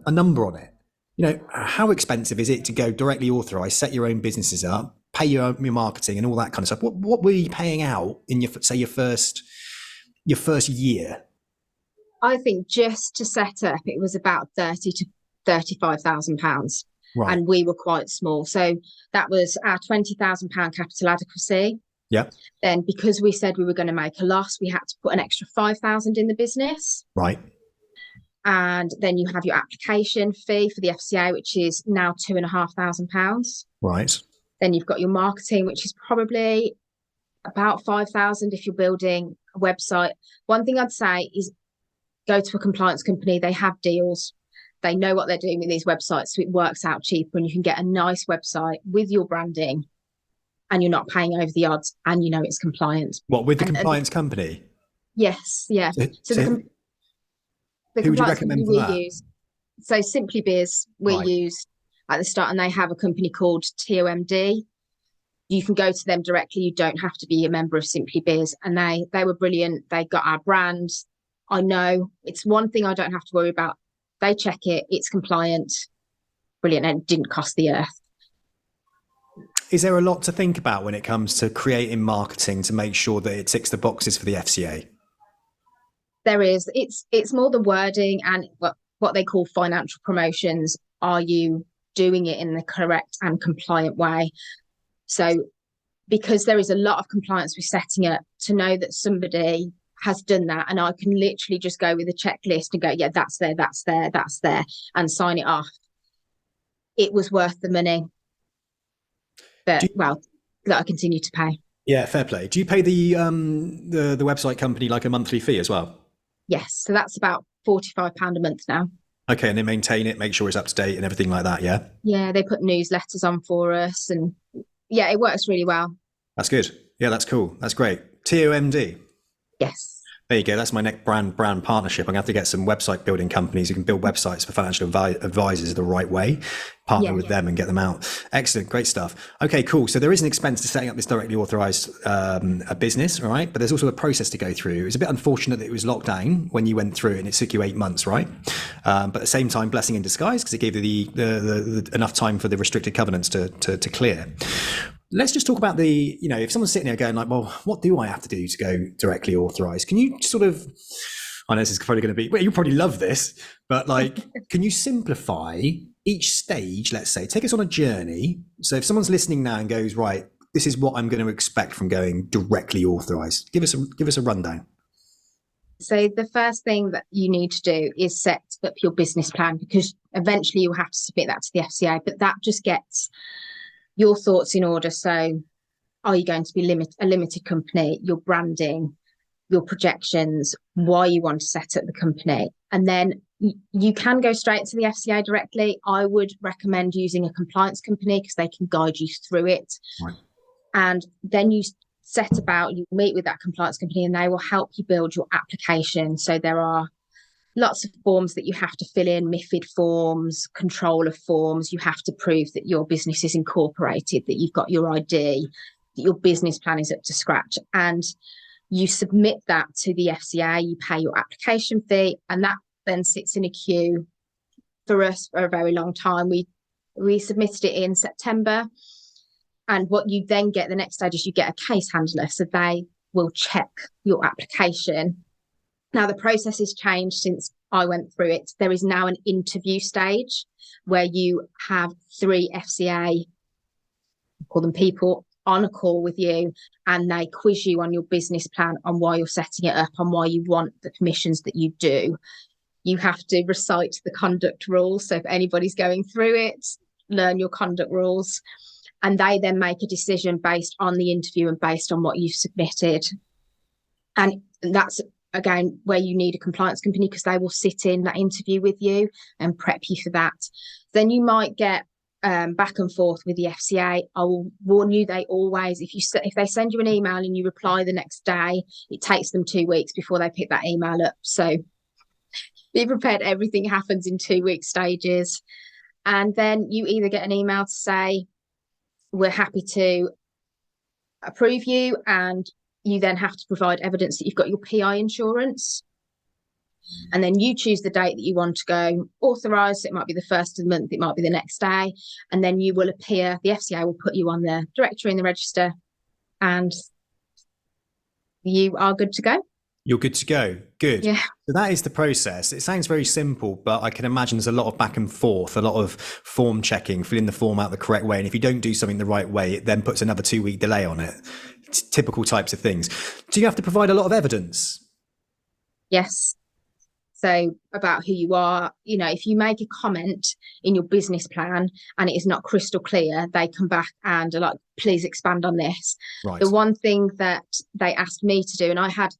a number on it. How expensive is it to go directly authorized, set your own businesses up, pay your marketing and all that kind of stuff? What were you paying out in your first year? I think just to set up, it was about £30,000 to £35,000. Right. And we were quite small. So that was our £20,000 capital adequacy. Yeah. Then because we said we were going to make a loss, we had to put an extra 5,000 in the business. Right. And then you have your application fee for the FCA, which is now £2,500. Right. Then you've got your marketing, which is probably about 5,000 if you're building a website. One thing I'd say is go to a compliance company. They have deals. They know what they're doing with these websites, so it works out cheaper, and you can get a nice website with your branding, and you're not paying over the odds, and it's compliant. What, with the compliance company? Yes, yeah. So the who would you recommend for that? Use, so Simply Biz, we use at the start, and they have a company called TOMD. You can go to them directly. You don't have to be a member of Simply Biz, and they were brilliant. They got our brand. I know it's one thing I don't have to worry about. They check it, it's compliant, brilliant, and it didn't cost the earth. Is there a lot to think about when it comes to creating marketing to make sure that it ticks the boxes for the FCA? There is. It's more the wording and what they call financial promotions. Are you doing it in the correct and compliant way? So because there is a lot of compliance with setting up, to know that somebody has done that, and I can literally just go with a checklist and go, yeah, that's there, and sign it off. It was worth the money. But that I continue to pay. Yeah, fair play. Do you pay the website company like a monthly fee as well? Yes, so that's about £45 a month now. Okay, and they maintain it, make sure it's up to date and everything like that, yeah? Yeah, they put newsletters on for us, and yeah, it works really well. That's good. Yeah, that's cool. That's great. TOMD. Yes. There you go. That's my next brand partnership. I'm going to have to get some website building companies who can build websites for financial advisors the right way, partner with them and get them out. Excellent. Great stuff. Okay, cool. So there is an expense to setting up this directly authorized a business, all right? But there's also a process to go through. It was a bit unfortunate that it was locked down when you went through it, and it took you 8 months, right? But at the same time, blessing in disguise, because it gave you the enough time for the restricted covenants to clear. Let's just talk about if someone's sitting there going like, well, what do I have to do to go directly authorized? Can you sort of, I know this is probably going to be, well, you probably love this, but like, can you simplify each stage, let's say, take us on a journey. So if someone's listening now and goes, right, this is what I'm going to expect from going directly authorized, give us a rundown. So the first thing that you need to do is set up your business plan, because eventually you'll have to submit that to the FCA, but that just gets your thoughts in order. So are you going to be a limited company, your branding, your projections, why you want to set up the company? And then you can go straight to the FCA directly. I would recommend using a compliance company because they can guide you through it. Right. And then you meet with that compliance company and they will help you build your application. So there are lots of forms that you have to fill in, MiFID forms, controller forms. You have to prove that your business is incorporated, that you've got your ID, that your business plan is up to scratch. And you submit that to the FCA, you pay your application fee, and that then sits in a queue for us for a very long time. We submitted it in September. And what you then get the next stage is you get a case handler. So they will check your application. Now, the process has changed since I went through it. There is now an interview stage where you have 3 FCA, call them people, on a call with you, and they quiz you on your business plan, on why you're setting it up, on why you want the permissions that you do. You have to recite the conduct rules. So if anybody's going through it, learn your conduct rules. And they then make a decision based on the interview and based on what you've submitted. And that's, again, where you need a compliance company, because they will sit in that interview with you and prep you for that. Then you might get back and forth with the FCA. I will warn you, they always, if they send you an email and you reply the next day, it takes them 2 weeks before they pick that email up. So be prepared, everything happens in 2 week stages. And then you either get an email to say, we're happy to approve you, and you then have to provide evidence that you've got your PI insurance. And then you choose the date that you want to go authorised. It might be the first of the month, it might be the next day. And then you will appear, the FCA will put you on the directory in the register, and you are good to go. You're good to go. Good. Yeah. So that is the process. It sounds very simple, but I can imagine there's a lot of back and forth, a lot of form checking, filling the form out the correct way. And if you don't do something the right way, it then puts another 2 week delay on it. It's typical types of things. Do you have to provide a lot of evidence? Yes. So about who you are, if you make a comment in your business plan and it is not crystal clear, they come back and are like, please expand on this. Right. The one thing that they asked me to do, and I had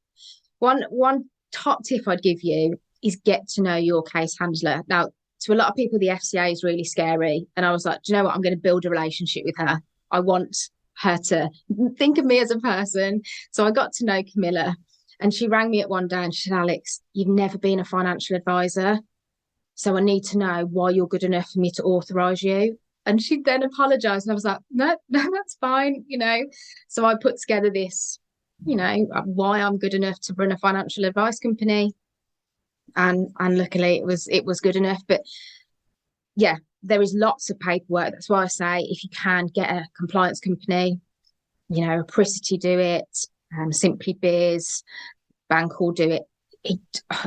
one top tip I'd give you, is get to know your case handler. Now, to a lot of people, the FCA is really scary. And I was like, do you know what? I'm going to build a relationship with her. I want her to think of me as a person. So I got to know Camilla, and she rang me at one day and she said, Alex, you've never been a financial advisor, so I need to know why you're good enough for me to authorise you. And she then apologised, and I was like, no, that's fine, So I put together this, why I'm good enough to run a financial advice company. And luckily it was good enough. But yeah, there is lots of paperwork. That's why I say, if you can get a compliance company, Apricity do it, Simply Biz, Bank will do it.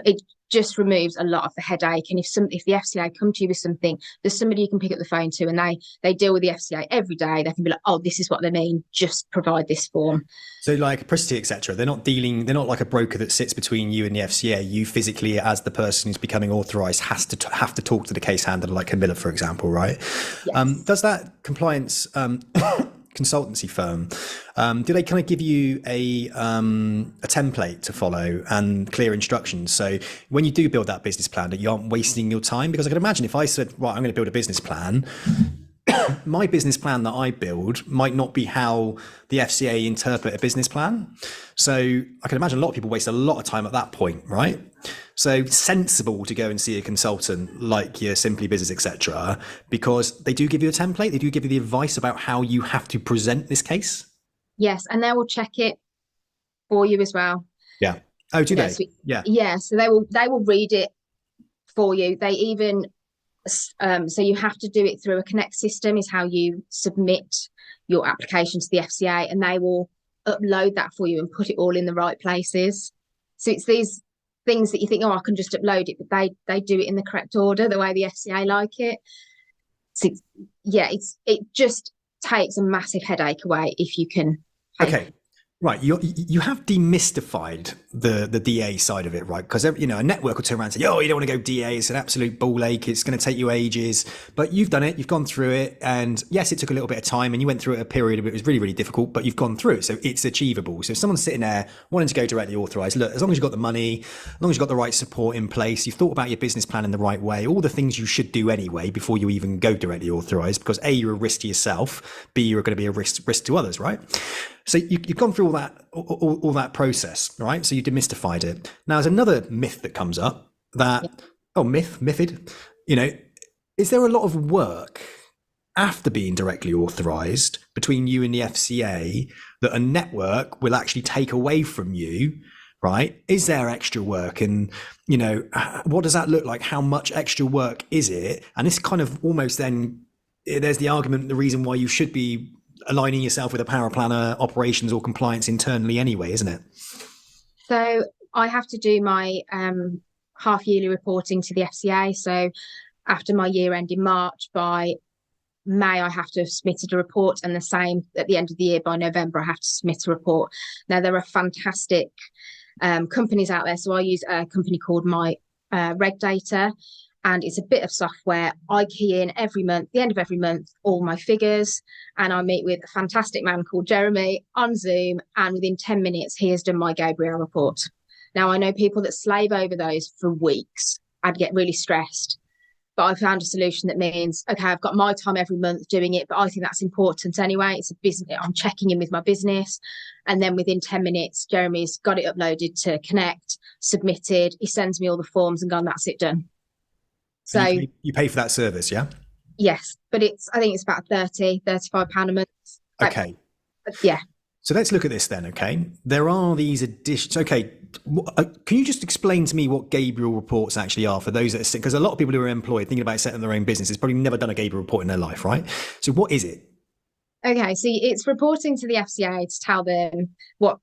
It just removes a lot of the headache. And if the FCA come to you with something, there's somebody you can pick up the phone to, and they deal with the FCA every day. They can be like, oh, this is what they mean, just provide this form. So like Apricity, etc., they're not like a broker that sits between you and the FCA. You physically, as the person who's becoming authorised, have to talk to the case handler, like Camilla, for example, right? Yes. Does that compliance consultancy firm, do they kind of give you a template to follow and clear instructions? So when you do build that business plan, that you aren't wasting your time? Because I can imagine if I said, right, I'm going to build a business plan, my business plan that I build might not be how the FCA interpret a business plan. So I can imagine a lot of people waste a lot of time at that point, right? So it's sensible to go and see a consultant like your Simply Business, etc., because they do give you a template. They do give you the advice about how you have to present this case. Yes, and they will check it for you as well. Yeah. Oh, do they? So, yeah. Yeah. So they will read it for you. They even so you have to do it through a Connect system, is how you submit your application to the FCA, and they will upload that for you and put it all in the right places. So it's these things that you think, oh, I can just upload it, but they do it in the correct order, the way the FCA like it. So yeah, it just takes a massive headache away if you can pay. Okay. Right, you have demystified the DA side of it, right? Because a network will turn around and say, "Oh, you don't want to go DA; it's an absolute ball ache. It's going to take you ages." But you've done it; you've gone through it, and yes, it took a little bit of time, and you went through a period of it was really, really difficult. But you've gone through it, so it's achievable. So if someone's sitting there wanting to go directly authorized, look, as long as you've got the money, as long as you've got the right support in place, you've thought about your business plan in the right way, all the things you should do anyway before you even go directly authorized. Because A, you're a risk to yourself; B, you're going to be a risk to others, right? So you've gone through all that process, right? So you demystified it. Now, there's another myth that comes up that, mythid, is there a lot of work after being directly authorized between you and the FCA that a network will actually take away from you, right? Is there extra work? And, what does that look like? How much extra work is it? And this kind of almost then, there's the argument, the reason why you should be aligning yourself with a Paraplanner operations or compliance internally anyway, isn't it? So I have to do my half yearly reporting to the FCA. So after my year end in March, by May, I have to have submitted a report, and the same at the end of the year by November, I have to submit a report. Now, there are fantastic companies out there. So I use a company called My Reg Data, and it's a bit of software. I key in every month, the end of every month, all my figures, and I meet with a fantastic man called Jeremy on Zoom, and within 10 minutes, he has done my Gabriel report. Now, I know people that slave over those for weeks. I'd get really stressed. But I found a solution that means, okay, I've got my time every month doing it, but I think that's important anyway. It's a business. I'm checking in with my business. And then within 10 minutes, Jeremy's got it uploaded to Connect, submitted. He sends me all the forms and gone, that's it, done. So you pay for that service, yeah? Yes, but I think it's about £35 a month. Okay. Yeah. So let's look at this then, okay? There are these additions. Okay, can you just explain to me what Gabriel reports actually are for those that are, because a lot of people who are employed thinking about setting their own business has probably never done a Gabriel report in their life, right? So what is it? Okay, so it's reporting to the FCA to tell them what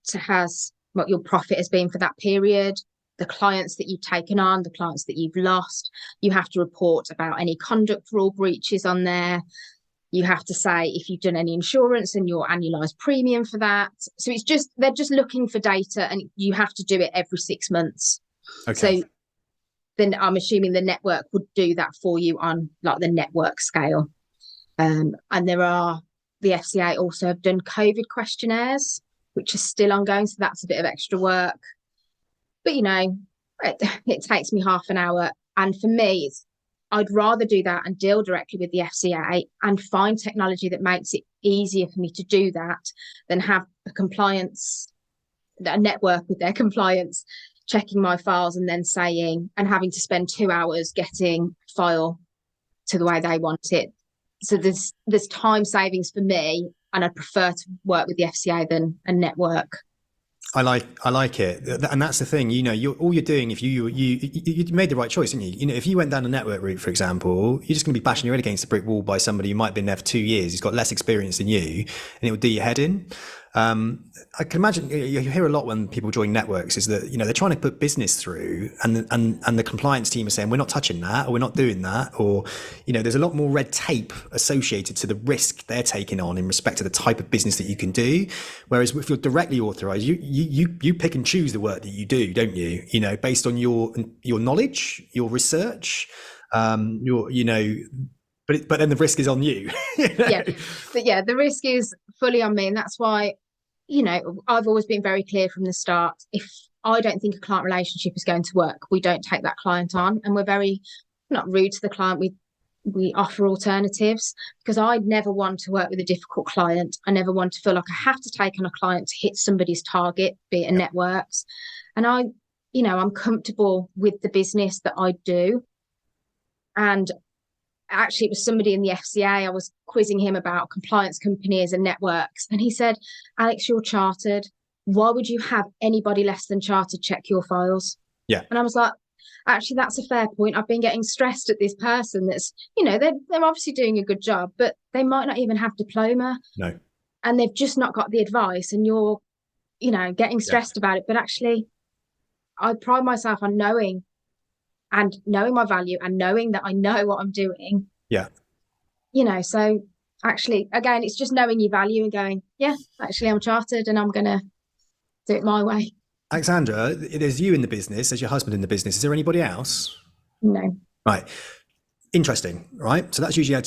your profit has been for that period, the clients that you've taken on, the clients that you've lost. You have to report about any conduct rule breaches on there. You have to say if you've done any insurance and your annualized premium for that. So they're just looking for data, and you have to do it every 6 months. Okay. So then I'm assuming the network would do that for you on like the network scale. And the FCA also have done COVID questionnaires, which is still ongoing. So that's a bit of extra work. But, it takes me half an hour. And for me, I'd rather do that and deal directly with the FCA and find technology that makes it easier for me to do that than have a network with their compliance, checking my files and then having to spend 2 hours getting a file to the way they want it. So there's time savings for me, and I prefer to work with the FCA than a network. I like it, and that's the thing. All you're doing, if you made the right choice, didn't you? If you went down the network route, for example, you're just going to be bashing your head against the brick wall by somebody who might have been there for 2 years. He's got less experience than you, and it will do your head in. I can imagine you hear a lot when people join networks is that they're trying to put business through, and the compliance team is saying we're not touching that, or we're not doing that, or there's a lot more red tape associated to the risk they're taking on in respect to the type of business that you can do. Whereas if you're directly authorized, you pick and choose the work that you do, don't you? Based on your knowledge, your research, But then the risk is on you. Yeah, but yeah, the risk is fully on me, and that's why I've always been very clear from the start. If I don't think a client relationship is going to work, we don't take that client on, and we're very not rude to the client. We offer alternatives, because I never want to work with a difficult client. I never want to feel like I have to take on a client to hit somebody's target, be it a networks. And I'm comfortable with the business that I do, and actually it was somebody in the FCA, I was quizzing him about compliance companies and networks, and he said, Alex, you're chartered, why would you have anybody less than chartered check your files? Yeah. And I was like, actually, that's a fair point. I've been getting stressed at this person that's they're obviously doing a good job, but they might not even have diploma. No. And they've just not got the advice, and you're getting stressed about it. But actually, I pride myself on knowing my value and knowing that I know what I'm doing. Yeah. So actually, again, it's just knowing your value and going, yeah, actually, I'm chartered and I'm going to do it my way. Alexandra, there's you in the business, there's your husband in the business. Is there anybody else? No. Right. Interesting, right? So that's usually how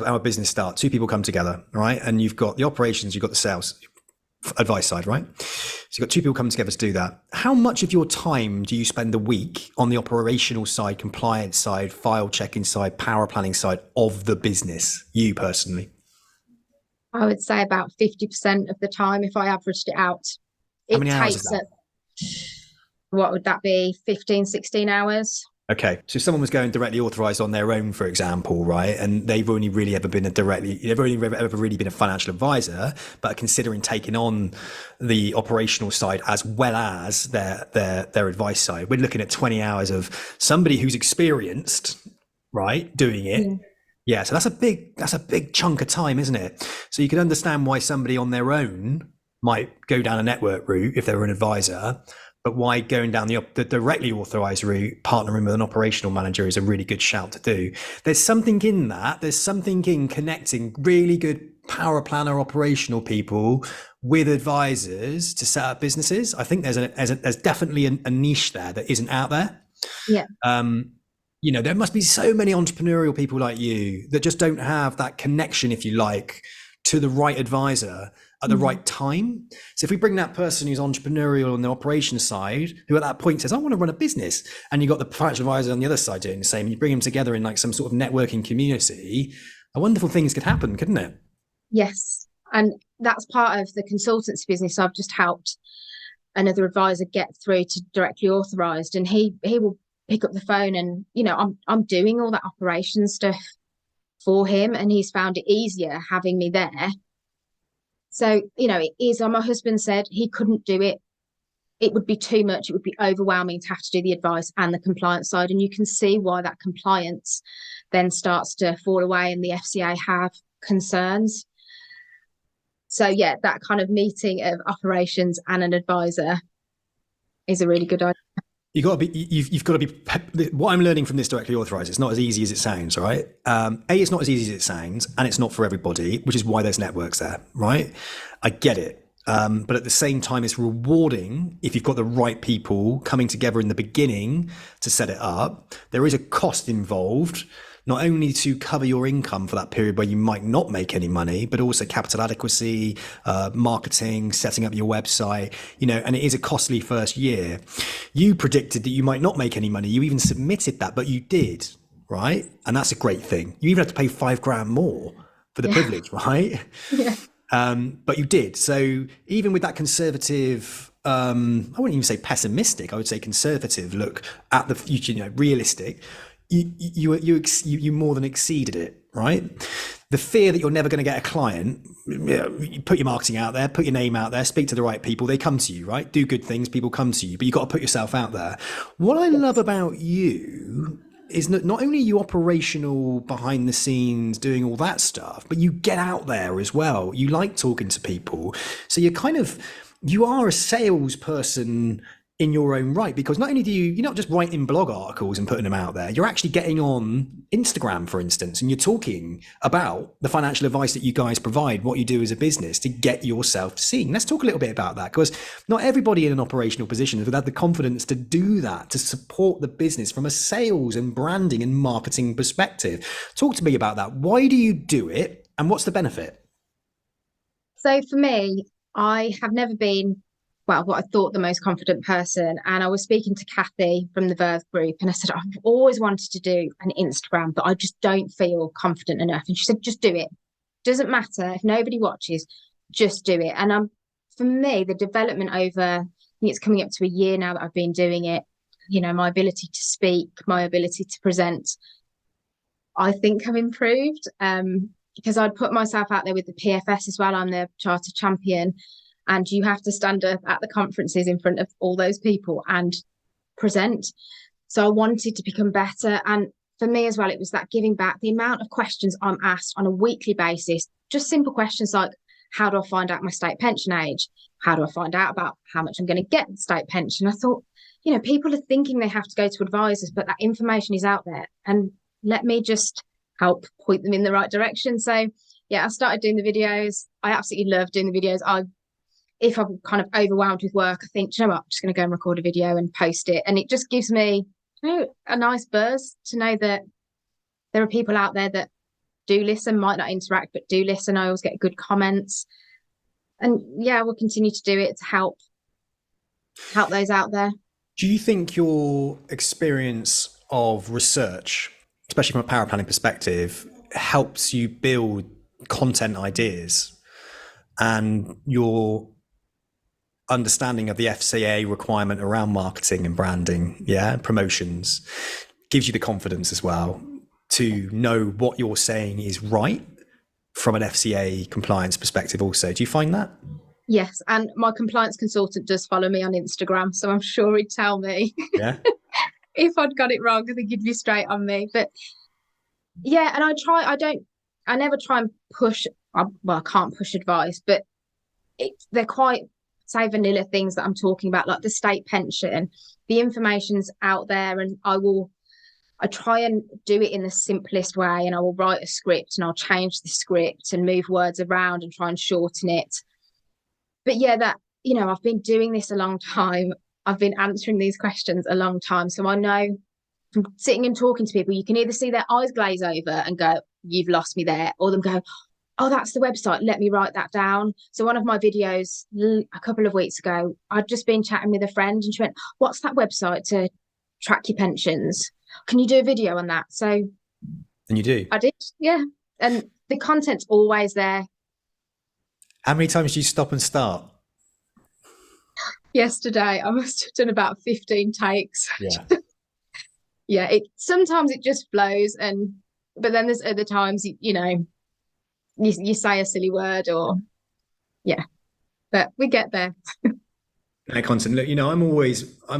our business start. Two people come together, right? And you've got the operations, you've got the sales advice side, right? So you've got two people coming together to do that. How much of your time do you spend a week on the operational side, compliance side, file checking side, power planning side of the business, you personally? I would say about 50% of the time, if I averaged it out. How It many hours is takes, that? what would that be, 15, 16 hours? Okay, so if someone was going directly authorized on their own, for example, right, and they've only really ever been they've only ever really been a financial advisor, but are considering taking on the operational side as well as their advice side, we're looking at 20 hours of somebody who's experienced, right, doing it. Yeah. Yeah, so that's a big chunk of time, isn't it? So you can understand why somebody on their own might go down a network route if they were an advisor, but why going down the directly authorized route, partnering with an operational manager, is a really good shout to do. There's something in that. There's something in connecting really good power planner operational people with advisors to set up businesses. I think there's definitely a niche there that isn't out there. Yeah. There must be so many entrepreneurial people like you that just don't have that connection, if you like, to the right advisor at the right time. So if we bring that person who's entrepreneurial on the operations side, who at that point says, I want to run a business, and you've got the financial advisor on the other side doing the same, and you bring them together in like some sort of networking community, wonderful things could happen, couldn't it? Yes. And that's part of the consultancy business. I've just helped another advisor get through to directly authorized, and he will pick up the phone and, I'm doing all that operations stuff for him, and he's found it easier having me there. So, it is, my husband said he couldn't do it. It would be too much. It would be overwhelming to have to do the advice and the compliance side. And you can see why that compliance then starts to fall away and the FCA have concerns. So, yeah, that kind of meeting of operations and an advisor is a really good idea. You've got to be. What I'm learning from this directly authorized, it's not as easy as it sounds, right? It's not as easy as it sounds, and it's not for everybody, which is why there's networks there, right? I get it. But at the same time, it's rewarding if you've got the right people coming together in the beginning to set it up. There is a cost involved, not only to cover your income for that period where you might not make any money, but also capital adequacy, marketing, setting up your website, and it is a costly first year. You predicted that you might not make any money. You even submitted that, but you did, right? And that's a great thing. You even have to pay $5,000 more for the privilege, right? Yeah. But you did. So even with that conservative, I wouldn't even say pessimistic, I would say conservative look at the future, realistic, you more than exceeded it, right? The fear that you're never going to get a client, you put your marketing out there, put your name out there, speak to the right people, they come to you, right? Do good things, people come to you, but you've got to put yourself out there. What I love about you is not only are you operational behind the scenes doing all that stuff, but you get out there as well. You like talking to people. So you are a salesperson in your own right, because not only you're not just writing blog articles and putting them out there, you're actually getting on Instagram, for instance, and you're talking about the financial advice that you guys provide, what you do as a business to get yourself seen. Let's talk a little bit about that, because not everybody in an operational position has had the confidence to do that, to support the business from a sales and branding and marketing perspective. Talk to me about that. Why do you do it, and what's the benefit? So for me, I have never been, what I thought the most confident person. And I was speaking to Kathy from the Verve group, and I said, I've always wanted to do an Instagram, but I just don't feel confident enough. And she said, just do it. Doesn't matter if nobody watches, just do it. And for me, the development over, I think it's coming up to a year now that I've been doing it, my ability to speak, my ability to present, I think have improved. Because I'd put myself out there with the PFS as well. I'm the chartered champion. And you have to stand up at the conferences in front of all those people and present. So I wanted to become better. And for me as well, it was that giving back, the amount of questions I'm asked on a weekly basis, just simple questions like, how do I find out my state pension age? How do I find out about how much I'm going to get in state pension? I thought, people are thinking they have to go to advisors, but that information is out there. And let me just help point them in the right direction. So yeah, I started doing the videos. I absolutely love doing the videos. If I'm kind of overwhelmed with work, I think, you know what, I'm just going to go and record a video and post it. And it just gives me, a nice buzz to know that there are people out there that do listen, might not interact, but do listen. I always get good comments. And yeah, we'll continue to do it to help those out there. Do you think your experience of research, especially from a power planning perspective, helps you build content ideas, and your understanding of the FCA requirement around marketing and branding, promotions, gives you the confidence as well to know what you're saying is right from an FCA compliance perspective also? Do you find that? Yes, and my compliance consultant does follow me on Instagram, so I'm sure he'd tell me Yeah. if I'd got it wrong. I think he'd be straight on me. But yeah, and I never try and push. Well, I can't push advice, but they're quite, say, vanilla things that I'm talking about, like the state pension. The information's out there, and I try and do it in the simplest way, and I will write a script and I'll change the script and move words around and try and shorten it. But yeah, I've been doing this a long time. I've been answering these questions a long time. So I know from sitting and talking to people, you can either see their eyes glaze over and go, you've lost me there, or them go, oh, that's the website, let me write that down. So one of my videos a couple of weeks ago, I'd just been chatting with a friend and she went, what's that website to track your pensions? Can you do a video on that? So And you do? I did, yeah. And the content's always there. How many times do you stop and start? Yesterday, I must have done about 15 takes. Yeah. Yeah, sometimes it just flows, but then there's other times, you say a silly word yeah, but we get there. Content. Look, I'm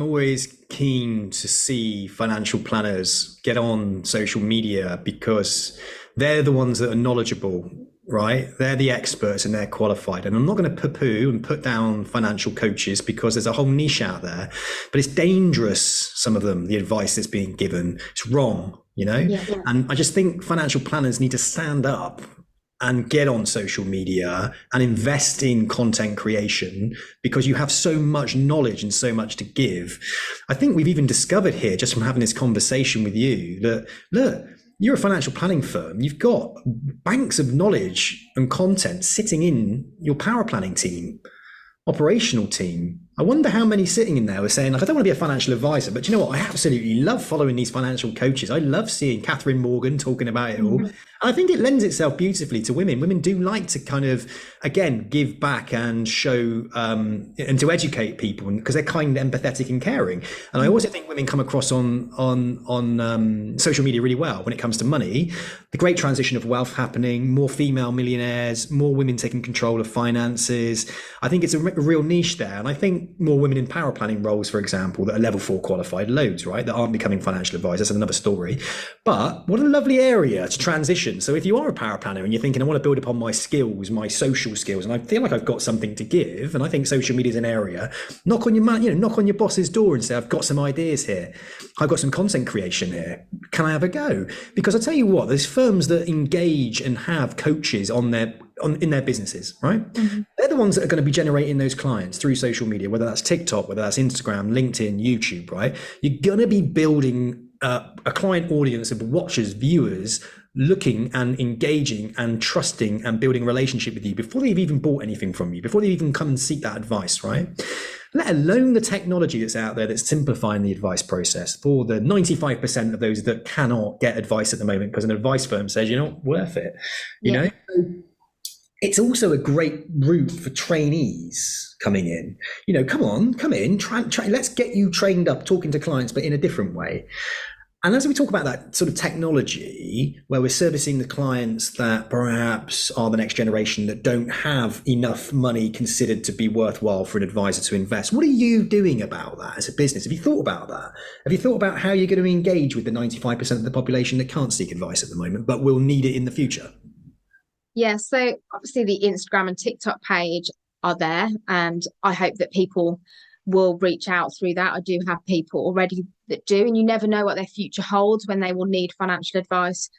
always keen to see financial planners get on social media, because they're the ones that are knowledgeable, right? They're the experts and they're qualified. And I'm not going to poo-poo and put down financial coaches, because there's a whole niche out there, but it's dangerous. Some of them, the advice that's being given, it's wrong, Yeah. And I just think financial planners need to stand up and get on social media and invest in content creation, because you have so much knowledge and so much to give. I think we've even discovered here, just from having this conversation with you, that look, you're a financial planning firm. You've got banks of knowledge and content sitting in your power planning team, operational team. I wonder how many sitting in there were saying, like, I don't want to be a financial advisor, but you know what? I absolutely love following these financial coaches. I love seeing Catherine Morgan talking about it all. And I think it lends itself beautifully to women. Women do like to kind of, again, give back and show and to educate people, because they're kind, empathetic and caring. And I also think women come across on social media really well when it comes to money. The great transition of wealth happening, more female millionaires, more women taking control of finances. I think it's a real niche there. And I think more women in power planning roles, for example, that are level 4 qualified, loads, right, that aren't becoming financial advisors. That's another story. But what a lovely area to transition. So if you are a power planner and you're thinking, I want to build upon my skills, my social skills, and I feel like I've got something to give, and I think social media is an area, knock on your boss's door and say, I've got some ideas here. I've got some content creation here. Can I have a go? Because I tell you what, there's firms that engage and have coaches in their businesses, right? Mm-hmm. They're the ones that are going to be generating those clients through social media, whether that's TikTok, whether that's Instagram, LinkedIn, YouTube, right? You're going to be building a client audience of watchers, viewers, looking and engaging and trusting and building a relationship with you before they've even bought anything from you, before they even come and seek that advice, right? Let alone the technology that's out there that's simplifying the advice process for the 95% of those that cannot get advice at the moment because an advice firm says you're not worth it, you know? It's also a great route for trainees coming in. Come in, let's get you trained up talking to clients, but in a different way. And as we talk about that sort of technology, where we're servicing the clients that perhaps are the next generation that don't have enough money considered to be worthwhile for an advisor to invest, what are you doing about that as a business? Have you thought about that? Have you thought about how you're going to engage with the 95% of the population that can't seek advice at the moment, but will need it in the future? Yeah, so obviously the Instagram and TikTok page are there, and I hope that people will reach out through that. I do have people already that do, and you never know what their future holds when they will need financial advice.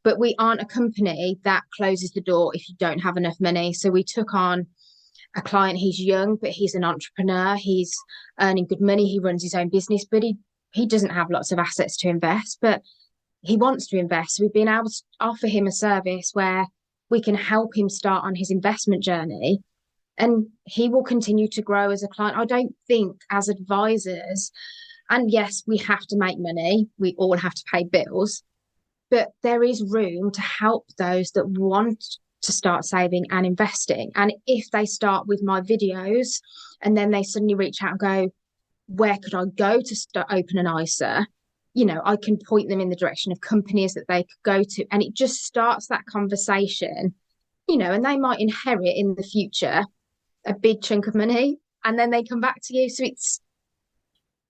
but we aren't a company that closes the door if you don't have enough money. So we took on a client. He's young, but he's an entrepreneur. He's earning good money. He runs his own business, but he doesn't have lots of assets to invest, but he wants to invest. So we've been able to offer him a service where we can help him start on his investment journey, and he will continue to grow as a client. I don't think as advisors, and yes, we have to make money. We all have to pay bills, but there is room to help those that want to start saving and investing. And if they start with my videos and then they suddenly reach out and go, where could I go to start open an ISA? You know, I can point them in the direction of companies that they could go to. And it just starts that conversation, you know, and they might inherit in the future a big chunk of money and then they come back to you. So it's,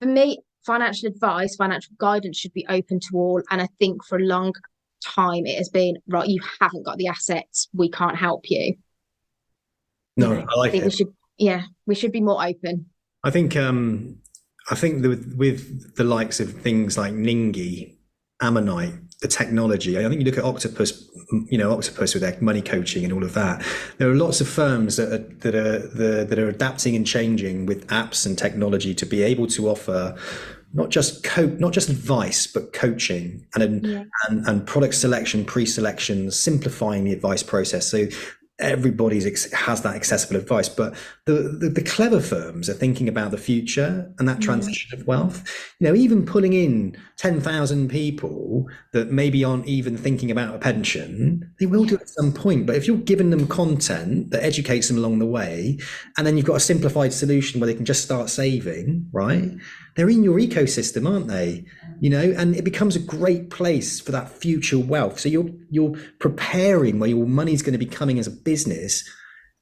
for me, financial advice, financial guidance should be open to all. And I think for a long time it has been, right, you haven't got the assets, we can't help you. No, I like it. We should be more open. I think with the likes of things like Ningi, Ammonite, the technology, I think you look at Octopus with their money coaching and all of that. There are lots of firms that are adapting and changing with apps and technology to be able to offer not just advice, but coaching and product selection, pre-selection, simplifying the advice process. So everybody has that accessible advice, but the clever firms are thinking about the future and that transition of wealth. You know, even pulling in 10,000 people that maybe aren't even thinking about a pension, they will do at some point. But if you're giving them content that educates them along the way, and then you've got a simplified solution where they can just start saving, right? They're in your ecosystem, aren't they? You know, and it becomes a great place for that future wealth. So you're preparing where your money's going to be coming as a business,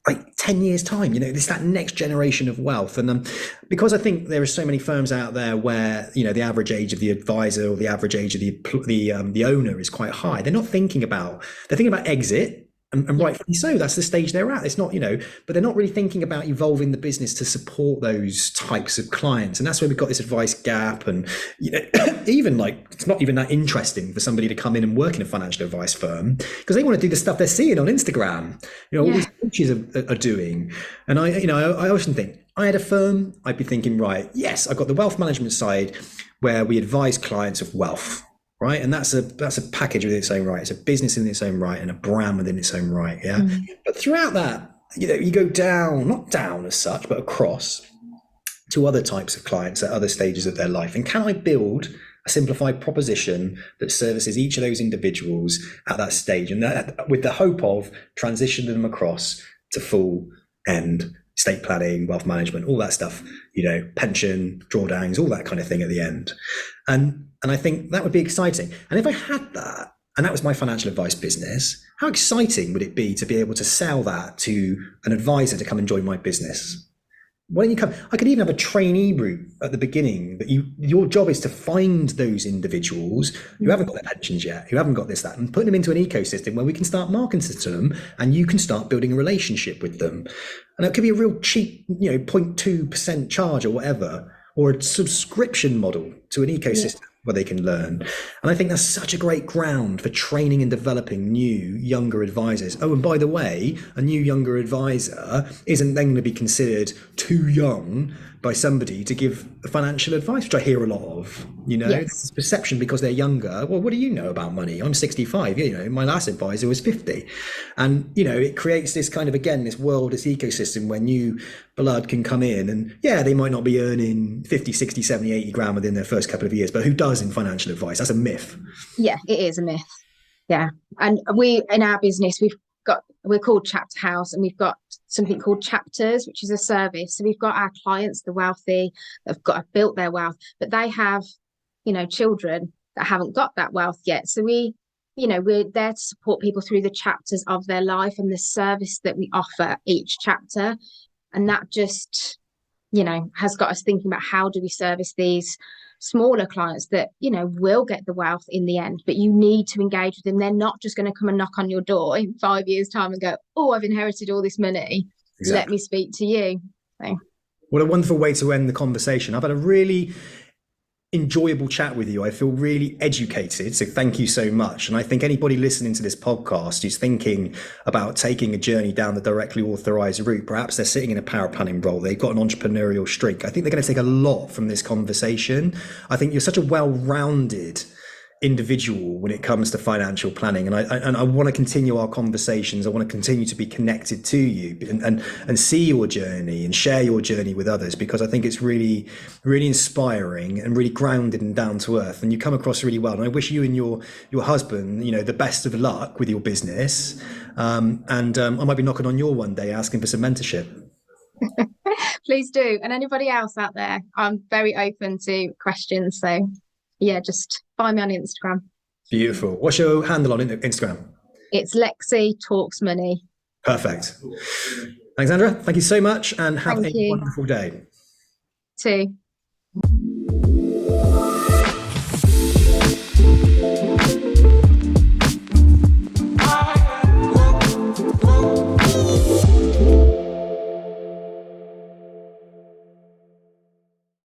like 10 years time. You know, it's that next generation of wealth. And because I think there are so many firms out there where, you know, the average age of the advisor or the average age of the owner is quite high. They're thinking about exit. And rightfully so, that's the stage they're at. It's not, you know, but they're not really thinking about evolving the business to support those types of clients. And that's where we've got this advice gap. And, you know, even like, it's not even that interesting for somebody to come in and work in a financial advice firm because they want to do the stuff they're seeing on Instagram, you know, all these coaches are doing. And I often think, I had a firm, I'd be thinking, right, yes, I've got the wealth management side where we advise clients of wealth. Right. And that's a package within its own right. It's a business in its own right and a brand within its own right. Yeah. Mm-hmm. But throughout that, you know, you go down, not down as such, but across to other types of clients at other stages of their life. And can I build a simplified proposition that services each of those individuals at that stage? And that with the hope of transitioning them across to full end estate planning, wealth management, all that stuff, you know, pension, drawdowns, all that kind of thing at the end. And I think that would be exciting. And if I had that, and that was my financial advice business, how exciting would it be to be able to sell that to an advisor to come and join my business? Why don't you come? I could even have a trainee route at the beginning, but your job is to find those individuals who haven't got their pensions yet, who haven't got this, that, and put them into an ecosystem where we can start marketing to them and you can start building a relationship with them. And it could be a real cheap, you know, 0.2% charge or whatever, or a subscription model to an ecosystem where they can learn. And I think that's such a great ground for training and developing new, younger advisors. Oh, and by the way, a new, younger advisor isn't then going to be considered too young by somebody to give financial advice, which I hear a lot of, you know, this perception because they're younger. Well, what do you know about money? I'm 65, you know, my last advisor was 50. And, you know, it creates this kind of, again, this world, this ecosystem where new blood can come in and they might not be earning 50, 60, 70, 80 grand within their first couple of years, but who does in financial advice? That's a myth. Yeah, it is a myth. Yeah. And we, in our business, we're called Chapter House, and we've got something called Chapters, which is a service. So we've got our clients, the wealthy, that have built their wealth, but they have, you know, children that haven't got that wealth yet. So we're there to support people through the chapters of their life and the service that we offer each chapter. And that just, you know, has got us thinking about how do we service these smaller clients that, you know, will get the wealth in the end, but you need to engage with them. They're not just going to come and knock on your door in 5 years' time and go, oh, I've inherited all this money. Exactly. Let me speak to you. So. What a wonderful way to end the conversation. I've had a really enjoyable chat with you. I feel really educated. So thank you so much. And I think anybody listening to this podcast who's thinking about taking a journey down the directly authorized route, perhaps they're sitting in a power planning role, they've got an entrepreneurial streak. I think they're going to take a lot from this conversation. I think you're such a well-rounded individual when it comes to financial planning, and I want to continue our conversations. I want to continue to be connected to you and see your journey and share your journey with others, because I think it's really inspiring and really grounded and down to earth, and you come across really well. And I wish you and your husband, the best of luck with your business, and I might be knocking on your one day asking for some mentorship. Please do. And anybody else out there, I'm very open to questions. So yeah, just find me on Instagram. Beautiful. What's your handle on Instagram? It's Lexi Talks Money. Perfect. Alexandra, thank you so much, and have a wonderful day. Too.